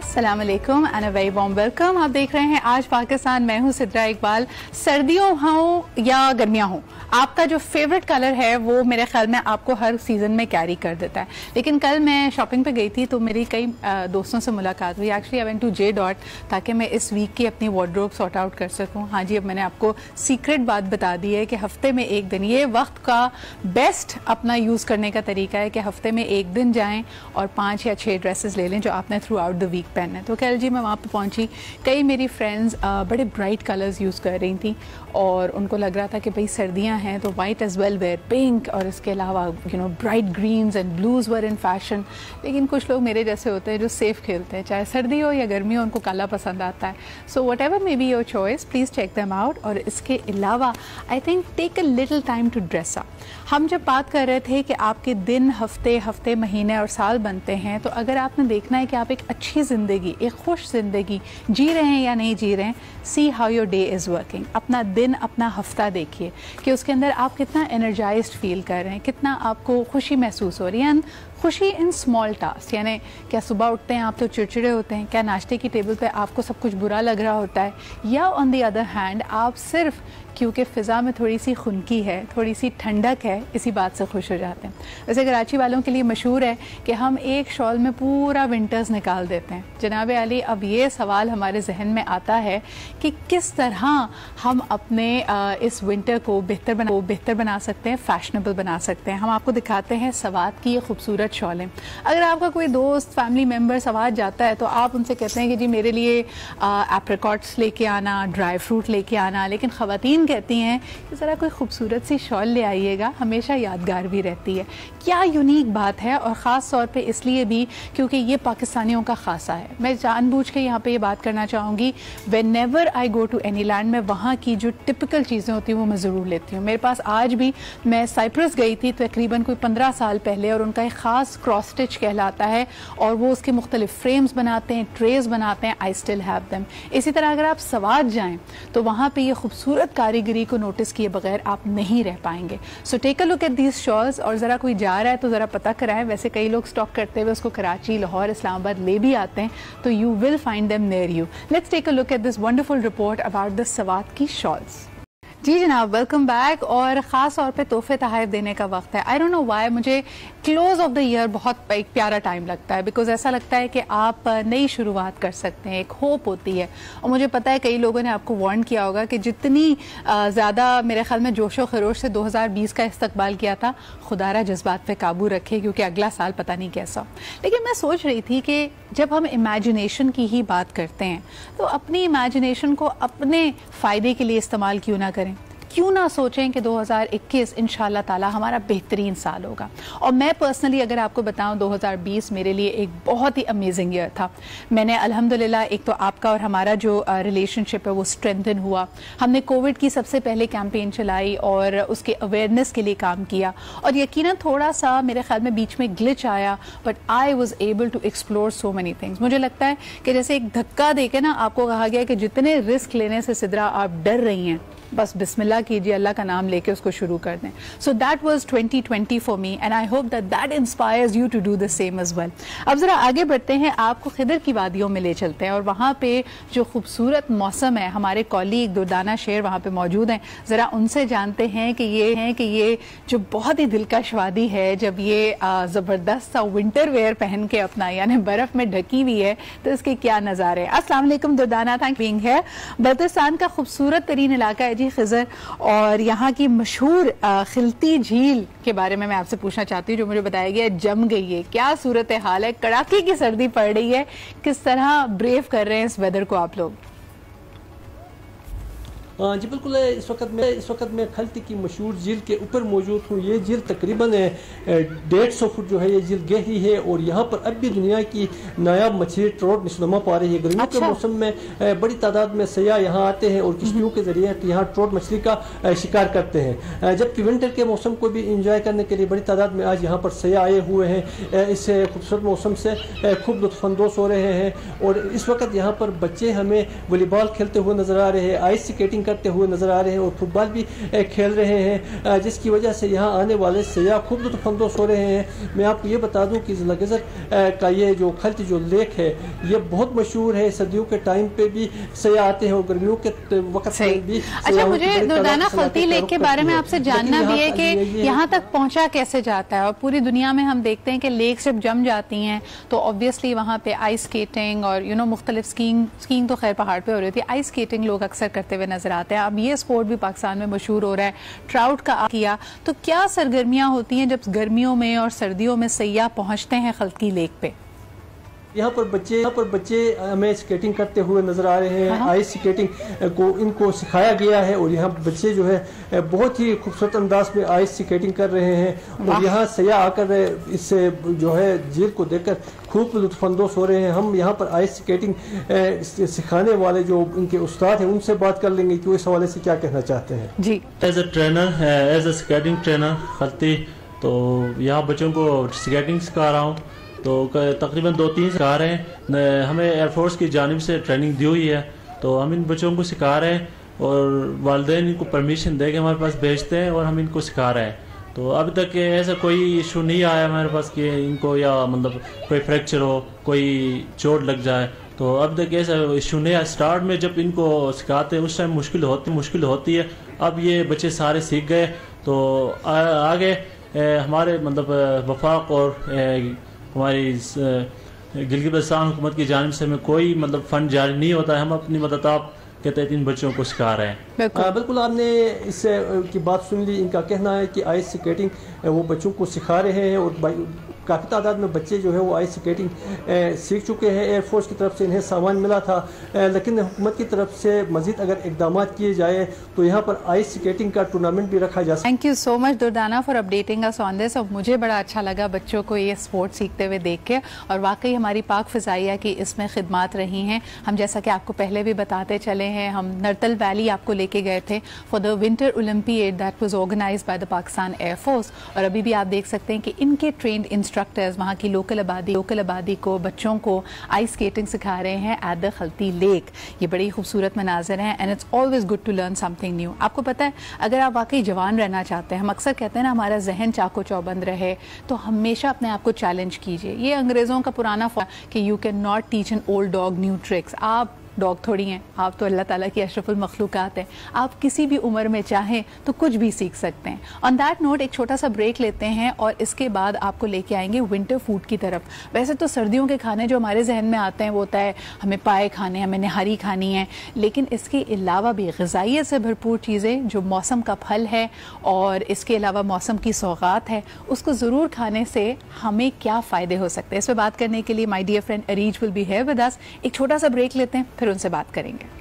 अस्सलाम वालेकुम and a very warm welcome. आप देख रहे हैं आज पाकिस्तान। मैं हूं सिद्रा इकबाल। सर्दियों हों या गर्मियां हों, आपका जो फेवरेट कलर है वो मेरे ख्याल में आपको हर सीजन में कैरी कर देता है। लेकिन कल मैं शॉपिंग पे गई थी तो मेरी कई दोस्तों से मुलाकात हुई। Actually I went to J dot ताकि मैं इस वीक की अपनी वार्डरोब सॉर्ट आउट कर सकूं। हाँ जी, अब मैंने आपको सीक्रेट बात बता दी है कि हफ्ते में एक दिन, ये वक्त का बेस्ट अपना यूज़ करने का तरीका है कि हफ्ते में एक दिन जाएं और 5 या 6 ड्रेसेस ले लें जो आपने थ्रू आउट द वीक पहनना है। तो कल जी मैं वहाँ पे पहुँची, कई मेरी फ्रेंड्स बड़े ब्राइट कलर्स यूज़ कर रही थी और उनको लग रहा था कि भाई सर्दियाँ हैं तो white as well wear, pink और इसके अलावा bright greens and blues were in fashion. लेकिन कुछ लोग मेरे जैसे होते हैं जो सेफ खेलते हैं, चाहे सर्दी हो या गर्मी हो, उनको काला पसंद आता है। So whatever may be your choice, please check them out. और इसके अलावा I think take a little time to dress up. हम जब बात कर रहे थे कि आपके दिन, हफ्ते, महीने और साल बनते हैं, तो अगर आपने देखना है कि आप एक अच्छी ज़िंदगी, एक खुश ज़िंदगी जी रहे हैं या नहीं जी रहे हैं, see how your day is working. अपना दिन, अपना हफ्ता देखिए कि उसके अंदर आप कितना एनर्जाइज्ड फील कर रहे हैं, कितना आपको खुशी महसूस हो रही है। एंड खुशी इन स्मॉल टास्क, यानी क्या सुबह उठते हैं आप तो चिड़चिड़े होते हैं, क्या नाश्ते की टेबल पे आपको सब कुछ बुरा लग रहा होता है, या ऑन द अदर हैंड आप सिर्फ क्योंकि फ़िज़ा में थोड़ी सी खुनकी है, थोड़ी सी ठंडक है, इसी बात से खुश हो जाते हैं। वैसे कराची वालों के लिए मशहूर है कि हम एक शॉल में पूरा विंटर्स निकाल देते हैं। जनाब अली, अब ये सवाल हमारे जहन में आता है कि किस तरह हम अपने इस विंटर को बेहतर बना सकते हैं, फैशनेबल बना सकते हैं। हम आपको दिखाते हैं सवात की ये खूबसूरत शॉलें। अगर आपका कोई दोस्त, फैमिली मेम्बर सवात जाता है तो आप उनसे कहते हैं कि जी मेरे लिए एप्रिकॉट्स लेके आना, ड्राई फ्रूट लेके आना, लेकिन ख़वातीन कहती हैं कि ज़रा कोई खूबसूरत सी शॉल ले आइएगा, हमेशा यादगार भी रहती है। क्या यूनिक बात है, और ख़ास तौर पे इसलिए भी क्योंकि ये पाकिस्तानियों का खासा है। मैं जानबूझ के यहाँ पे ये बात करना चाहूँगी, whenever I go to any land, मैं वहाँ की जो टिपिकल चीज़ें होती हैं वो मैं ज़रूर लेती हूँ। मेरे पास आज भी, मैं साइप्रस गई थी तकरीबन कोई 15 साल पहले, और उनका एक ख़ास क्रॉस स्टिच कहलाता है और वो उसके मुख्तलिफ फ्रेम्स बनाते हैं, ट्रेज बनाते हैं। I still have them. इसी तरह अगर आप सवात जाएँ तो वहाँ पर ये खूबसूरत कारीगरी को नोटिस किए बगैर आप नहीं रह पाएंगे। So take a look at these shawls, और ज़रा कोई जा रहा है तो ज़रा पता कराएं। वैसे कई लोग स्टॉक करते हुए उसको कराची, लाहौर, इस्लामाबाद ले भी आते हैं, तो you will find them near you. Let's take a look at this wonderful report about the Swat की शॉल्स। जी जनाब, वेलकम बैक। और ख़ास तौर पे तोहफे तोहफ़ देने का वक्त है। आई डोंट नो व्हाई, मुझे क्लोज ऑफ द ईयर बहुत एक प्यारा टाइम लगता है, बिकॉज ऐसा लगता है कि आप नई शुरुआत कर सकते हैं, एक होप होती है। और मुझे पता है कई लोगों ने आपको वार्न किया होगा कि जितनी ज़्यादा मेरे ख्याल में जोशो खरोश से 2020 का इस्तकबाल किया था, खुदारा जज्बात पे काबू रखे क्योंकि अगला साल पता नहीं कैसा। लेकिन मैं सोच रही थी कि जब हम इमेजिनेशन की ही बात करते हैं तो अपनी इमेजिनेशन को अपने फ़ायदे के लिए इस्तेमाल क्यों ना करें। क्यों ना सोचें कि 2021 इंशाल्लाह ताला हमारा बेहतरीन साल होगा। और मैं पर्सनली अगर आपको बताऊं, 2020 मेरे लिए एक बहुत ही अमेजिंग ईयर था। मैंने अल्हम्दुलिल्लाह, एक तो आपका और हमारा जो रिलेशनशिप है वो स्ट्रेंथन हुआ। हमने कोविड की सबसे पहले कैंपेन चलाई और उसके अवेयरनेस के लिए काम किया, और यकीनन थोड़ा सा मेरे ख्याल में बीच में ग्लिच आया, but I was able to explore so many things. मुझे लगता है कि जैसे एक धक्का देके ना आपको कहा गया कि जितने रिस्क लेने से सिद्रा आप डर रही हैं, बस बिस्मिल्लाह कीजिए, अल्लाह का नाम लेके उसको शुरू कर दें। So that was 2020 for me and I hope that that inspires you to do the same as well. अब ज़रा आगे बढ़ते हैं, आपको खिदर की वादियों में ले चलते हैं और वहाँ पे जो खूबसूरत मौसम है, हमारे कॉलीग दुर्दाना शेर वहाँ पे मौजूद हैं। ज़रा उनसे जानते हैं कि ये जो बहुत ही दिलकश वादी है, जब ये ज़बरदस्त सा विंटर वेयर पहन के अपना, यानी बर्फ़ में ढकी हुई है, तो इसके क्या नज़ारे। अस्सलाम वालेकुम Durdana, thank being here. Baltistan का खूबसूरत तरीन इलाका है जी खिज़र, और यहाँ की मशहूर खिलती झील के बारे में मैं आपसे पूछना चाहती हूँ, जो मुझे बताया गया जम गई है। क्या सूरत हाल है, कड़ाके की सर्दी पड़ रही है, किस तरह ब्रेव कर रहे हैं इस वेदर को आप लोग? जी बिल्कुल, इस वक्त मैं खलती की मशहूर झील के ऊपर मौजूद हूँ। ये झील तकरीबन 150 फुट जो है ये झील गहरी है, और यहाँ पर अब भी दुनिया की नायाब मछली ट्रोट निशोनमा पा रही है। गर्मियों के मौसम में बड़ी तादाद में सयाह यहाँ आते हैं और किश्तियों के जरिए यहाँ ट्रोट मछली का शिकार करते हैं, जबकि विंटर के मौसम को भी इंजॉय करने के लिए बड़ी तादाद में आज यहाँ पर सयाह आए हुए हैं। इस खूबसूरत मौसम से खूब लुत्फानंदोज़ हो रहे हैं। और इस वक्त यहाँ पर बच्चे हमें वॉलीबॉल खेलते हुए नजर आ रहे हैं, आइस स्केटिंग स्केटिंग करते हुए नजर आ रहे हैं और फुटबॉल भी खेल रहे हैं, जिसकी वजह से यहाँ आने वाले सयाह खूब लुत्फ़अंदोज़ हो रहे हैं। मैं आपको ये बता दूं कि ज़िला गेज़र का ये जो खल्त जो लेक है ये बहुत मशहूर है। सर्दियों के टाइम पे भी सयाह आते हैं और गर्मियों के वक्त पे भी। अच्छा, मुझे दुर्दाना खल्ती लेक के बारे में आपसे जानना भी है कि यहाँ तक पहुँचा कैसे जाता है। और पूरी दुनिया में हम देखते हैं कि लेक जब जम जाती हैं तो ऑब्वियसली वहाँ पे आइस स्केटिंग और मुख्तलिफ स्कीइंग तो खैर पहाड़ पे हो रही थी, आइस स्केटिंग लोग अक्सर करते हुए नजर आते हैं। अब ये स्पोर्ट भी पाकिस्तान में मशहूर हो रहा है, ट्राउट का किया। तो क्या सरगर्मियां होती हैं जब गर्मियों में और सर्दियों में सयाह पहुंचते हैं खल्ती लेक पे? यहाँ पर बच्चे हमें स्केटिंग करते हुए नजर आ रहे हैं। आइस स्केटिंग को इनको सिखाया गया है और यहाँ बच्चे जो है बहुत ही खूबसूरत अंदाज में आइस स्केटिंग कर रहे हैं और यहाँ सयाह आकर इससे जो है झील को देखकर खूब लुत्फ़अंदोज़ हो रहे हैं। हम यहाँ पर आइस स्केटिंग सिखाने वाले जो इनके उस्ताद हैं उनसे बात कर लेंगे कि वो इस हवाले से क्या कहना चाहते हैं। जी, as a trainer, as a skating trainer खल्ती, तो यहाँ बच्चों को स्केटिंग सिखा रहा हूँ। तो तकरीबन 2-3 सिखा रहे हैं। हमें एयरफोर्स की जानिब से ट्रेनिंग दी हुई है, तो हम इन बच्चों को सिखा रहे हैं और वालिदैन इनको परमिशन दे के हमारे पास भेजते हैं और हम इनको सिखा रहे हैं। तो अभी तक ऐसा कोई इशू नहीं आया हमारे पास कि इनको या मतलब कोई फ्रैक्चर हो, कोई चोट लग जाए, तो अब तक ऐसा इशू नहीं है। स्टार्ट में जब इनको सिखाते हैं उस टाइम मुश्किल होती है। अब ये बच्चे सारे सीख गए, तो आगे हमारे मतलब वफाक और हमारी गिलगित-बल्तिस्तान हुकूमत की जानिब से हमें कोई मतलब फंड जारी नहीं होता है। हम अपनी मदद आप के तहत इन बच्चों को सिखा रहे हैं। बिल्कुल आपने इस की बात सुन ली। इनका कहना है कि आइस स्केटिंग वो बच्चों को सिखा रहे हैं और काफ़ी तादाद में बच्चे जो है वो आइस स्केटिंग सीख चुके हैं। एयरफोर्स की तरफ से इन्हें सामान मिला था, लेकिन हुकूमत की तरफ से मजीद अगर इकदाम किए जाए तो यहाँ पर आइस स्केटिंग का टूर्नामेंट भी रखा जा सकता है। Thank you so much Durdana for updating us on this. और मुझे बड़ा अच्छा लगा बच्चों को ये स्पोर्ट सीखते हुए देख के, और वाकई हमारी पाक फ़िज़ाइया की इसमें खिदमात रही हैं। हम जैसा कि आपको पहले भी बताते चले हैं, हम नरतल वैली आपको लेके गए थे for the winter Olympiad that was organised by the Pakistan air force. और अभी भी आप देख सकते हैं कि इनके ट्रेंड इंस्ट्रक्टर्स वहाँ की लोकल आबादी को, बच्चों को आइस स्केटिंग सिखा रहे हैं एट द खल्ती लेक। ये बड़ी खूबसूरत मनाज़र हैं and it's always good to learn something new. आपको पता है, अगर आप वाकई जवान रहना चाहते हैं, हम अक्सर कहते हैं ना हमारा जहन चाको चौबंद रहे, तो हमेशा अपने आप को चैलेंज कीजिए। ये अंग्रेज़ों का पुराना कि you can not teach an old dog new tricks. आप डॉग थोड़ी हैं, आप तो अल्लाह ताला की अशरफुल मखलूक़ात हैं। आप किसी भी उम्र में चाहें तो कुछ भी सीख सकते हैं। ऑन दैट नोट एक छोटा सा ब्रेक लेते हैं और इसके बाद आपको लेके आएंगे विंटर फूड की तरफ। वैसे तो सर्दियों के खाने जो हमारे जहन में आते हैं वो होता है हमें पाए खाने, हमें नहारी खानी है, लेकिन इसके अलावा भी ग़िज़ाइयत से भरपूर चीज़ें जो मौसम का फल है और इसके अलावा मौसम की सौगात है, उसको ज़रूर खाने से हमें क्या फ़ायदे हो सकते हैं। इस पर बात करने के लिए my dear friend Areej will be here with us. एक छोटा सा ब्रेक लेते हैं, फिर उनसे बात करेंगे।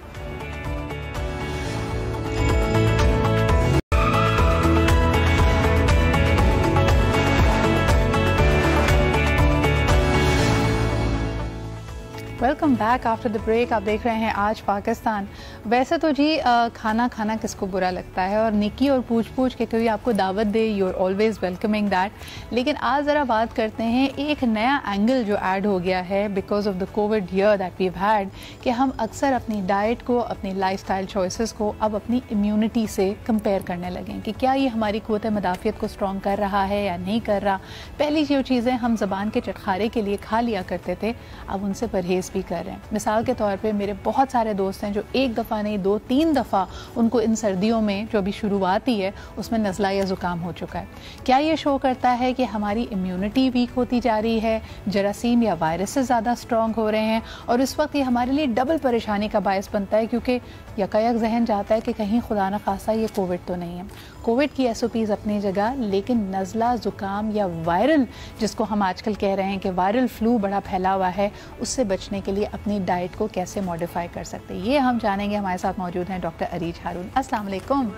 Welcome back after the break. आप देख रहे हैं आज पाकिस्तान। वैसे तो जी खाना खाना किसको बुरा लगता है, और निकी और पूछ पूछ के कोई आपको दावत दे, you are always welcoming that. लेकिन आज ज़रा बात करते हैं एक नया एंगल जो ऐड हो गया है because of the COVID year that we had, कि हम अक्सर अपनी डाइट को, अपनी लाइफस्टाइल चॉइसेस को अब अपनी इम्यूनिटी से कंपेयर करने लगें कि क्या ये हमारी क़ुव्वत मदाफ़ियत को स्ट्रॉन्ग कर रहा है या नहीं कर रहा। पहली जो चीज़ें हम ज़बान के चटखारे के लिए खा लिया करते थे, अब उनसे परहेज़ भी कर रहे हैं। मिसाल के तौर पे मेरे बहुत सारे दोस्त हैं जो एक दफ़ा नहीं 2-3 दफ़ा उनको इन सर्दियों में जो अभी शुरुआत ही है उसमें नज़ला या ज़ुकाम हो चुका है। क्या ये शो करता है कि हमारी इम्यूनिटी वीक होती जा रही है, जरासीम या वायरसेस ज़्यादा स्ट्रॉन्ग हो रहे हैं, और इस वक्त ये हमारे लिए डबल परेशानी का बायस बनता है क्योंकि यकायक जहन जाता है कि कहीं खुदा न खासा ये कोविड तो नहीं है। कोविड की SOPs अपनी जगह, लेकिन नज़ला ज़ुकाम या वायरल, जिसको हम आजकल कह रहे हैं कि वायरल फ्लू बड़ा फैला हुआ है, उससे बचने के लिए अपनी डाइट को कैसे मॉडिफाई कर सकते हैं, ये हम जानेंगे। हमारे साथ मौजूद हैं डॉक्टर अरीज हारून। अस्सलाम वालेकुम।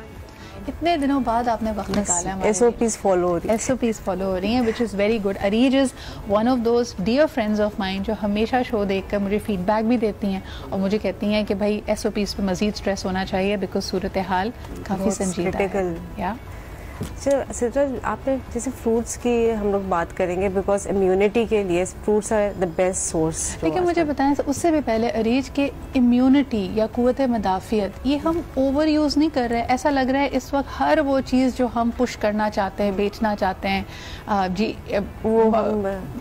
इतने दिनों बाद आपने वक्त निकाला है। SOPs फॉलो हो रही है, SOPs फॉलो हो रही हैं, which is very good. Areej is one of those dear friends of mind जो हमेशा शो देखकर मुझे फीडबैक भी देती हैं और मुझे कहती हैं कि भाई SOPs पे मज़ीद स्ट्रेस होना चाहिए बिकॉज सूरत हाल काफ़ी संजीदा है। सिद्रा, आपने जैसे फ्रूट्स की हम लोग बात करेंगे बिकॉज इम्यूनिटी के लिए fruits are the best source. ठीक है, मुझे बताएं उससे भी पहले अरीज के इम्यूनिटी या कुव्वत मदाफियत ये हम ओवर यूज़ नहीं कर रहे हैं? ऐसा लग रहा है इस वक्त हर वो चीज़ जो हम पुश करना चाहते हैं, बेचना चाहते हैं जी, वो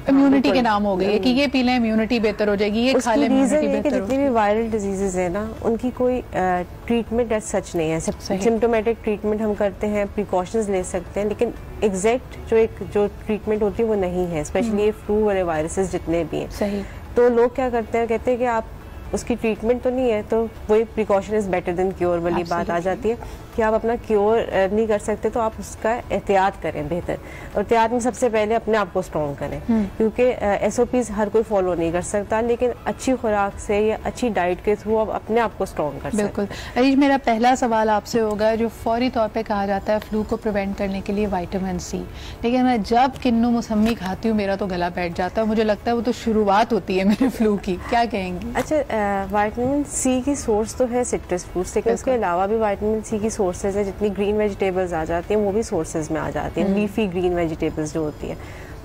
इम्यूनिटी के नाम हो गई है कि ये पी लें इम्यूनिटी बेहतर हो जाएगी, ये खा लें इम्यूनिटी बेहतर हो। जितनी भी वायरल डिजीजेज है ना उनकी कोई ट्रीटमेंट एज सच नहीं है। सिम्टोमेटिक ट्रीटमेंट हम करते हैं, प्रिकॉशंस ले सकते हैं, लेकिन एग्जैक्ट जो ट्रीटमेंट होती है वो नहीं है, स्पेशली ये फ्लू वाले वायरसेस जितने भी हैं। सही। तो लोग क्या करते हैं, कहते हैं कि आप उसकी ट्रीटमेंट तो नहीं है, तो वही precaution is better than cure वाली बात आ जाती है कि आप अपना क्योर नहीं कर सकते तो आप उसका एहतियात करें बेहतर। और एहतियात में सबसे पहले अपने आप को स्ट्रॉन्ग करें, क्योंकि SOPs हर कोई फॉलो नहीं कर सकता, लेकिन अच्छी खुराक से या अच्छी डाइट के थ्रू आप अपने आप को स्ट्रॉन्ग कर सकते हैं। बिल्कुल। अरीज, मेरा पहला सवाल आपसे होगा, जो फौरी तौर पे कहा जाता है फ्लू को प्रिवेंट करने के लिए विटामिन C, लेकिन मैं जब किन्नू मौसमी खाती हूँ मेरा तो गला बैठ जाता है, मुझे लगता है वो तो शुरुआत होती है मेरे फ्लू की, क्या कहेंगी? अच्छा, विटामिन C की सोर्स तो है सिट्रस फ्रूट्स, लेकिन उसके अलावा भी विटामिन C की सोर्सेज है। जितनी ग्रीन वेजिटेबल्स आ जाती हैं वो भी सोर्सेज में आ जाती हैं। लीफी ग्रीन वेजिटेबल्स जो होती हैं,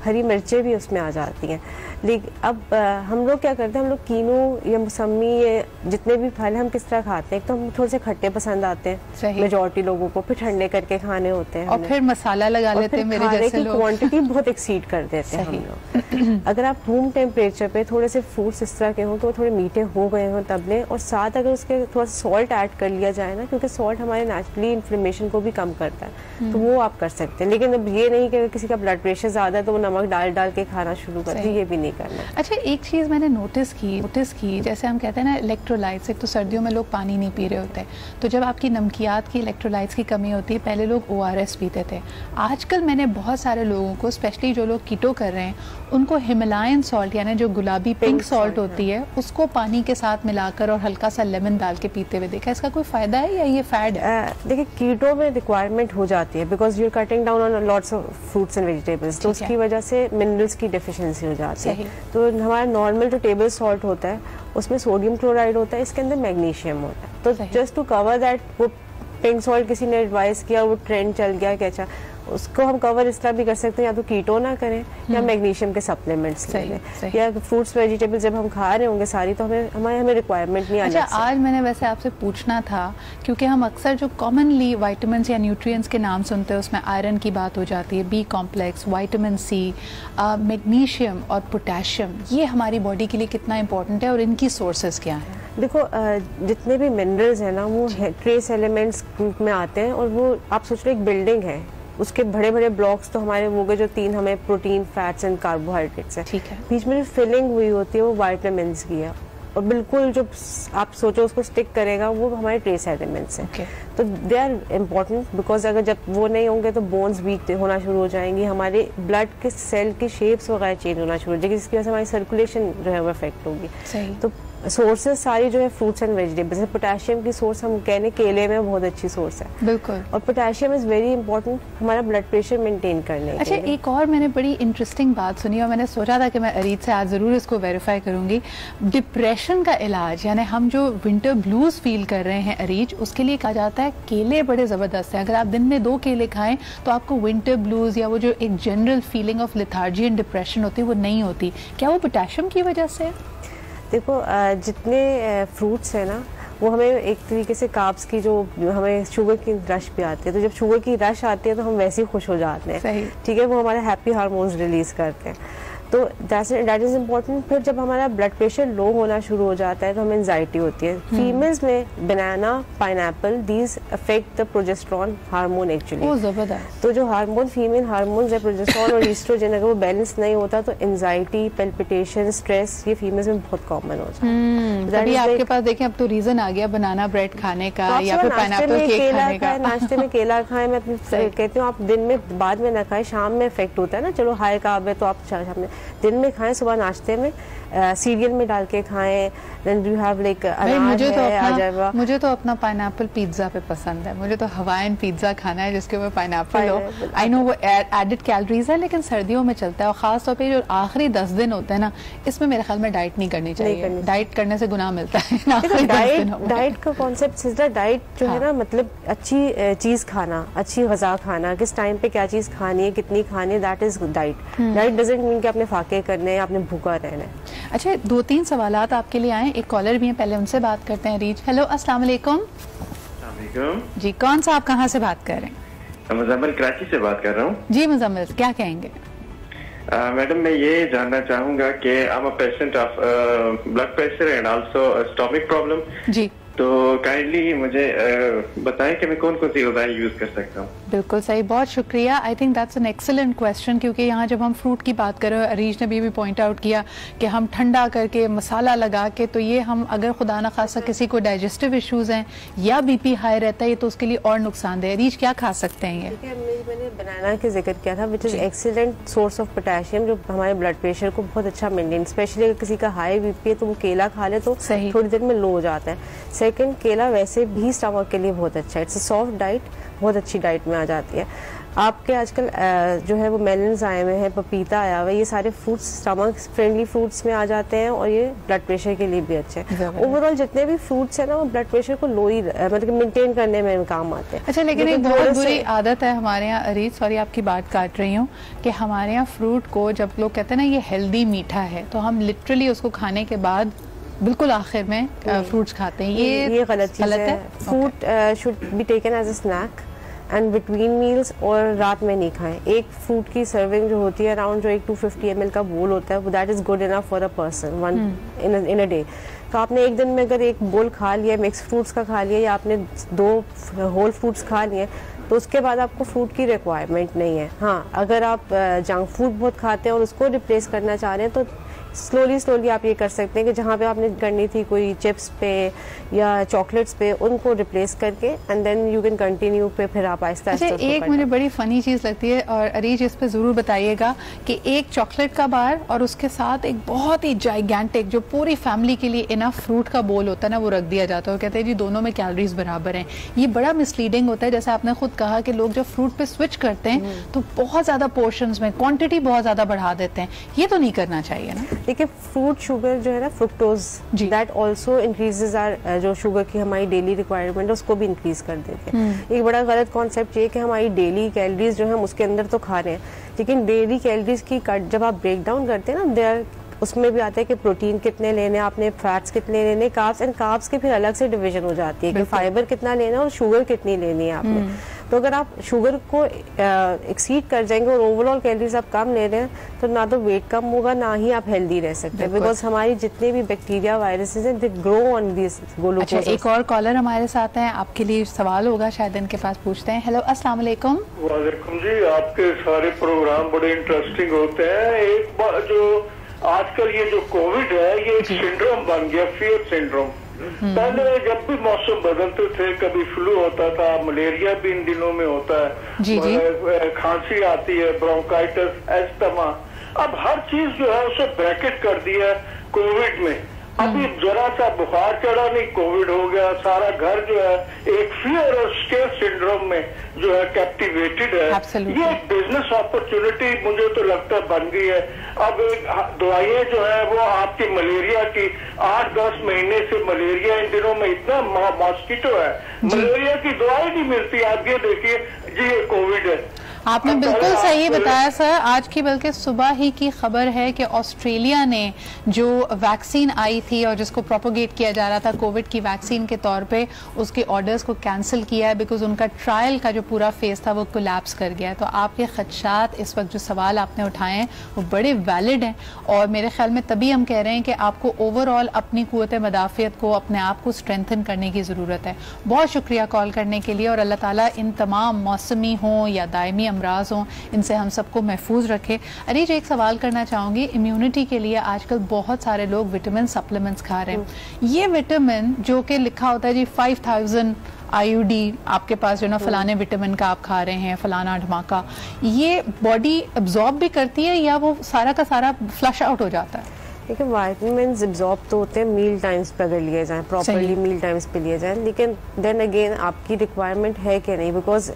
हरी मिर्चें भी उसमें आ जाती हैं। लेकिन अब हम लोग क्या करते हैं, हम लोग कीनू या मौसमी या जितने भी फल हम किस तरह खाते हैं, एक तो हम थोड़े से खट्टे पसंद आते हैं मेजॉरिटी लोगों को, फिर ठंडे करके खाने होते हैं और फिर मसाला लगा लेते हैं, मेरे जैसे लोग क्वांटिटी बहुत एक्सीड कर देते हैं हम लोग। अगर आप रूम टेम्परेचर पे थोड़े से फ्रूट्स इस तरह के हों तो थोड़े मीठे हो गए हों तब लें, और साथ अगर उसके थोड़ा सॉल्ट ऐड कर लिया जाए ना, क्योंकि सॉल्ट हमारे नेचुरली इन्फ्लेमेशन को भी कम करता है, तो वो आप कर सकते हैं। लेकिन अब ये नहीं कि किसी का ब्लड प्रेशर ज्यादा है तो वो नमक डाल के खाना शुरू कर दे, ये भी नहीं करना। अच्छा, एक चीज़ मैंने नोटिस की जैसे हम कहते हैं ना इलेक्ट्रोलाइट्स, एक तो सर्दियों में लोग पानी नहीं पी रहे होते, तो जब आपकी नमकियात की इलेक्ट्रोलाइट्स की कमी होती है, पहले लोग ORS पीते थे। आजकल मैंने बहुत सारे लोगों को, स्पेशली जो लोग कीटो कर रहे हैं, उनको हिमालयन सॉल्ट यानी जो गुलाबी पिंक सॉल्ट होती है उसको पानी के साथ मिलाकर और हल्का सा लेमन डाल के पीते हुए देखा। इसका कोई फायदा है या ये फैड है? देखिए, कीटो में रिक्वायरमेंट हो जाती है because you are cutting down on lots of fruits and vegetables, तो उसकी वजह से मिनरल्स की डेफिशिएंसी हो जाती है। तो हमारा नॉर्मल जो टेबल सॉल्ट होता है उसमें सोडियम क्लोराइड होता है, इसके अंदर मैग्नीशियम होता है। तो जस्ट टू कवर दैट, वो पिंक सॉल्ट किसी ने एडवाइस किया, वो ट्रेंड चल गया कि अच्छा उसको हम कवर इस तरह भी कर सकते हैं, या तो कीटो ना करें या मैग्नीशियम के सप्लीमेंट्स लें, या फ्रूट्स वेजिटेबल्स जब हम खा रहे होंगे सारी तो हमें रिक्वायरमेंट नहीं आ जाती। अच्छा, आज मैंने वैसे आपसे पूछना था क्योंकि हम अक्सर जो कॉमनली विटामिन या न्यूट्रिएंट्स के नाम सुनते हैं उसमें आयरन की बात हो जाती है, B complex, vitamin C, magnesium और पोटेशियम, ये हमारी बॉडी के लिए कितना इंपॉर्टेंट है और इनकी सोर्सेज क्या हैं? देखो, जितने भी मिनरल्स हैं ना वो ट्रेस एलिमेंट्स ग्रुप में आते हैं, और वो आप सोच रहे एक बिल्डिंग है, उसके बड़े बड़े ब्लॉक्स तो हमारे वो गए जो 3 हमें प्रोटीन, फैट्स एंड कार्बोहाइड्रेट्स है। ठीक है। बीच में जो फिलिंग हुई होती है वो विटामिन की है, और बिल्कुल जो आप सोचो उसको स्टिक करेगा वो हमारे ट्रेस एलिमेंट्स हैं। तो दे आर इम्पोर्टेंट बिकॉज अगर जब वो नहीं होंगे तो बोन्स वीक होना शुरू हो जाएंगी, हमारे ब्लड के सेल की शेप्स वगैरह चेंज होना शुरू हो जाएगी, जिसकी वजह से हमारी सर्कुलेशन जो है वो अफेक्ट होगी। तो सोर्सेज सारी जो है फ्रूट्स एंड वेजिटेबल्स है। पोटेशियम की सोर्स हम कहने केले में बहुत अच्छी सोर्स है, बिल्कुल, और पोटेशियम इज वेरी इंपॉर्टेंट हमारा ब्लड प्रेशर मेंटेन करने के लिए। अच्छा, एक और मैंने बड़ी इंटरेस्टिंग बात सुनी और मैंने सोचा था कि मैं अरीज से आज ज़रूर इसको वेरीफाई करूंगी। डिप्रेशन का इलाज, यानी हम जो विंटर ब्लूज फील कर रहे हैं अरीज, उसके लिए कहा जाता है केले बड़े ज़बरदस्त हैं। अगर आप दिन में 2 केले खाएं तो आपको विंटर ब्लूज या वो जो एक general feeling of lethargy and depression होती है वो नहीं होती। क्या वो पोटेशियम की वजह से? देखो, जितने फ्रूट्स हैं ना वो हमें एक तरीके से कार्ब्स की जो हमें शुगर की रश भी आती है, तो जब शुगर की रश आती है तो हम वैसे ही खुश हो जाते हैं, ठीक है, वो हमारे हैप्पी हार्मोन्स रिलीज करते हैं, तो दैट इज इम्पोर्टेंट। फिर जब हमारा ब्लड प्रेशर लो होना शुरू हो जाता है तो हमें एंजाइटी होती है। फीमेल्स में banana, pineapple, these affect the progesterone hormone actually. जबरदस्त। तो जो हार्मोन, फीमेल हार्मोन्स है प्रोजेस्टेरॉन और ईस्ट्रोजन, अगर वो बैलेंस नहीं होता तो एंजाइटी, पैल्पिटेशन, स्ट्रेस ये फीमेल्स में बहुत कॉमन होता है। तभी आपके पास देखें अब तो रीजन आ गया बनाना ब्रेड खाने का या फिर पाइनएप्पल केक खाने का। नाश्ते में केला खाएं, मैं कहती हूँ आप दिन में बाद में ना खाएं, शाम में इफेक्ट होता है ना, चलो हाई कार्ब है तो आप शाम में, दिन में खाएं, सुबह नाश्ते में सीरियल में डाल के खाएं। देन यू हैव लाइक मुझे तो अपना पाइनएप्पल पिज्जा पे पसंद है, मुझे तो हवाईन पिज्जा खाना है जिसके ऊपर पाइनएप्पल हो। आई नो वो एडेड कैलोरीज है, लेकिन सर्दियों में चलता है। और खास तौर पे जो आखिरी 10 दिन होते हैं ना, इसमें मेरे ख्याल में डाइट नहीं करनी चाहिए। डाइट करने से गुनाह मिलता है। डाइट का कॉन्सेप्ट, डाइट जो है ना, मतलब अच्छी चीज खाना, अच्छी ग़िज़ा खाना, किस टाइम पे क्या चीज खानी है, कितनी खानी है, that is diet. Diet doesn't mean कि आपने फाके करने हैं, आपने भूखा रहना है। अच्छा, 2-3 सवालात आपके लिए आए। एक कॉलर भी है, पहले उनसे बात करते हैं। रीच, हेलो, अस्सलाम वालेकुम। जी, कौन सा, आप कहाँ से बात कर रहे हैं? मुजम्मिल, कराची से बात कर रहा हूँ। जी मुजम्मिल, क्या कहेंगे? मैडम, मैं ये जानना चाहूंगा कि I am a patient of blood pressure and also stomach problem. जी, तो काइंडली मुझे बताएं कि मैं कौन कौन सी ग़िज़ाएं यूज कर सकता हूँ। बिल्कुल सही, बहुत शुक्रिया। I think that's an excellent question, क्योंकि यहाँ जब हम फ्रूट की बात कर रहे हैं, अरीज ने भी पॉइंट आउट किया कि हम ठंडा करके मसाला लगा के, तो ये हम अगर खुदा न खासा किसी को डाइजेस्टिव इश्यूज हैं या बीपी हाई रहता है तो उसके लिए और नुकसानदेह। अरीज, क्या खा सकते हैं ये? मैंने बनाना का जिक्र किया था, which is excellent source of potassium, जो हमारे ब्लड प्रेशर को बहुत अच्छा मेंटेन, स्पेशली अगर किसी का हाई बीपी है तो वो केला खा ले तो थोड़ी देर में लो हो जाता है। सेकंड, केला वैसे भी स्टमक के लिए बहुत अच्छा है, इट्स अ सॉफ्ट डाइट, बहुत अच्छी डाइट में आ जाती है। आपके आजकल जो है वो मेलन्स आए हुए हैं, पपीता आया हुआ है, ये सारे फ्रूट्स स्टमक फ्रेंडली फ्रूट्स में आ जाते हैं और ये ब्लड प्रेशर के लिए भी अच्छे हैं। ओवरऑल जितने भी फ्रूट्स हैं ना, वो ब्लड प्रेशर को लो ही मतलब मेंटेन करने में काम आते हैं। अच्छा, लेकिन एक बहुत बुरी आदत है हमारे यहाँ, अरीज सॉरी आपकी बात काट रही हूँ, कि हमारे यहाँ फ्रूट को जब लोग कहते हैं ना ये हेल्दी मीठा है, तो हम लिटरली उसको खाने के बाद बिल्कुल आखिर में फ्रूट्स खाते हैं। ये गलत है। Fruit should be taken as a snack and between meals, और रात में नहीं खाएं। एक फ्रूट की सर्विंग जो होती है अराउंड, जो एक 250 ml का बोल होता है, that is good enough for a person one in a day. तो आपने एक दिन में अगर एक बोल खा लिया मिक्स फ्रूट्स का खा लिया, या आपने 2 होल फ्रूट्स खा लिए, तो उसके बाद आपको फ्रूट की रिक्वायरमेंट नहीं है। हाँ, अगर आप जंक फूड बहुत खाते हैं और उसको रिप्लेस करना चाह रहे हैं, तो स्लोली आप ये कर सकते हैं कि जहाँ पे आपने करनी थी कोई चिप्स पे या चॉकलेट्स पे, उनको रिप्लेस करके and then you can continue पे, फिर आप आहिस्ता आहिस्ता। एक मुझे बड़ी फनी चीज लगती है, और अरीज इस पे जरूर बताइएगा, कि एक चॉकलेट का बार और उसके साथ एक बहुत ही जाइगेंटिक, जो पूरी फैमिली के लिए इनफ फ्रूट का बोल होता है ना, वो रख दिया जाता है और कहते हैं जी दोनों में कैलोरीज बराबर हैं। ये बड़ा मिसलीडिंग होता है। जैसे आपने खुद कहा कि लोग जब फ्रूट पे स्विच करते हैं तो बहुत ज्यादा पोर्शंस में क्वांटिटी बहुत ज्यादा बढ़ा देते हैं। ये तो नहीं करना चाहिए ना। देखिए, फ्रूट शुगर जो है ना, fructose, that also increases are, जो शुगर की हमारी डेली रिक्वायरमेंट है उसको भी इंक्रीज कर देते हैं। एक बड़ा गलत कॉन्सेप्ट ये कि हमारी डेली कैलोरीज जो है हम उसके अंदर तो खा रहे हैं, लेकिन डेली कैलोरीज की जब आप ब्रेक डाउन करते हैं ना, देयर उसमें भी आता है कि प्रोटीन कितने लेने, आपने फैट्स कितने लेने, कार्ब्स एंड कार्ब्स के फिर अलग से डिवीजन हो जाती है कि फाइबर कितना लेना और शुगर कितनी लेनी है आपने। तो अगर आप शुगर को एक्सीड कर जाएंगे और ओवरऑल कैलोरीज आप कम ले रहे हैं, तो ना तो वेट कम होगा, ना ही आप हेल्दी रह सकते हैं, बिकॉज हमारी जितने भी बैक्टीरिया वायरसेस हैं, they grow on this glucose. अच्छा, एक और कॉलर हमारे साथ हैं, आपके लिए सवाल होगा शायद, इनके पास पूछते हैं। हेलो, अस्सलाम वालेकुम। वालेकुम जी, आपके सारे प्रोग्राम बड़े इंटरेस्टिंग होते हैं। एक बार जो आजकल ये जो कोविड है, ये एक सिंड्रोम बन गया, फियर सिंड्रोम। पहले जब भी मौसम बदलते थे, कभी फ्लू होता था, मलेरिया भी इन दिनों में होता है, खांसी आती है, ब्रोंकाइटिस, एस्थमा। अब हर चीज जो है उसे ब्रैकेट कर दिया कोविड में। अभी जरा सा बुखार चढ़ा नहीं, कोविड हो गया, सारा घर जो है एक फियर और स्केयर सिंड्रोम में जो है कैप्टिवेटेड है। ये एक बिजनेस अपॉर्चुनिटी मुझे तो लगता बन गई है। अब दवाइयाँ जो है वो आपकी मलेरिया की 8-10 महीने से मलेरिया इन दिनों में इतना मॉस्किटो है, मलेरिया की दवाई नहीं मिलती। आप ये देखिए जी, ये कोविड है। आपने बिल्कुल सही बताया सर। आज की बल्कि सुबह ही की खबर है कि ऑस्ट्रेलिया ने जो वैक्सीन आई थी और जिसको प्रोपोगेट किया जा रहा था कोविड की वैक्सीन के तौर पे, उसके ऑर्डर्स को कैंसिल किया है, बिकॉज उनका ट्रायल का जो पूरा फेज था वो कोलैप्स कर गया है। तो आपके खदशात, इस वक्त जो सवाल आपने उठाए हैं वो बड़े वैलिड हैं, और मेरे ख्याल में तभी हम कह रहे हैं कि आपको ओवरऑल अपनी क़ुव्वत मदाफ़ियत को, अपने आप को स्ट्रेंथन करने की ज़रूरत है। बहुत शुक्रिया कॉल करने के लिए, और अल्लाह ताला इन तमाम मौसमी हों या दायमी अमराज हों, इनसे हम सबको महफूज रखे। अरीज, एक सवाल करना चाहूँगी, इम्यूनिटी के लिए आजकल बहुत सारे लोग विटामिन सप्लीमेंट्स खा रहे हैं। ये विटामिन जो कि लिखा होता है जी 5000 IUD आपके पास जो ना फलाने विटामिन का आप खा रहे हैं, फलाना धमाका, ये बॉडी एब्जॉर्ब भी करती है या वो सारा का सारा फ्लश आउट हो जाता है? देखिए वाइटामिन एब्जॉर्ब तो होते हैं मील टाइम्स पे अगर लिए जाएं, प्रॉपरली मील टाइम्स पे लिए जाएं, लेकिन देन अगेन आपकी रिक्वायरमेंट है कि नहीं, बिकॉज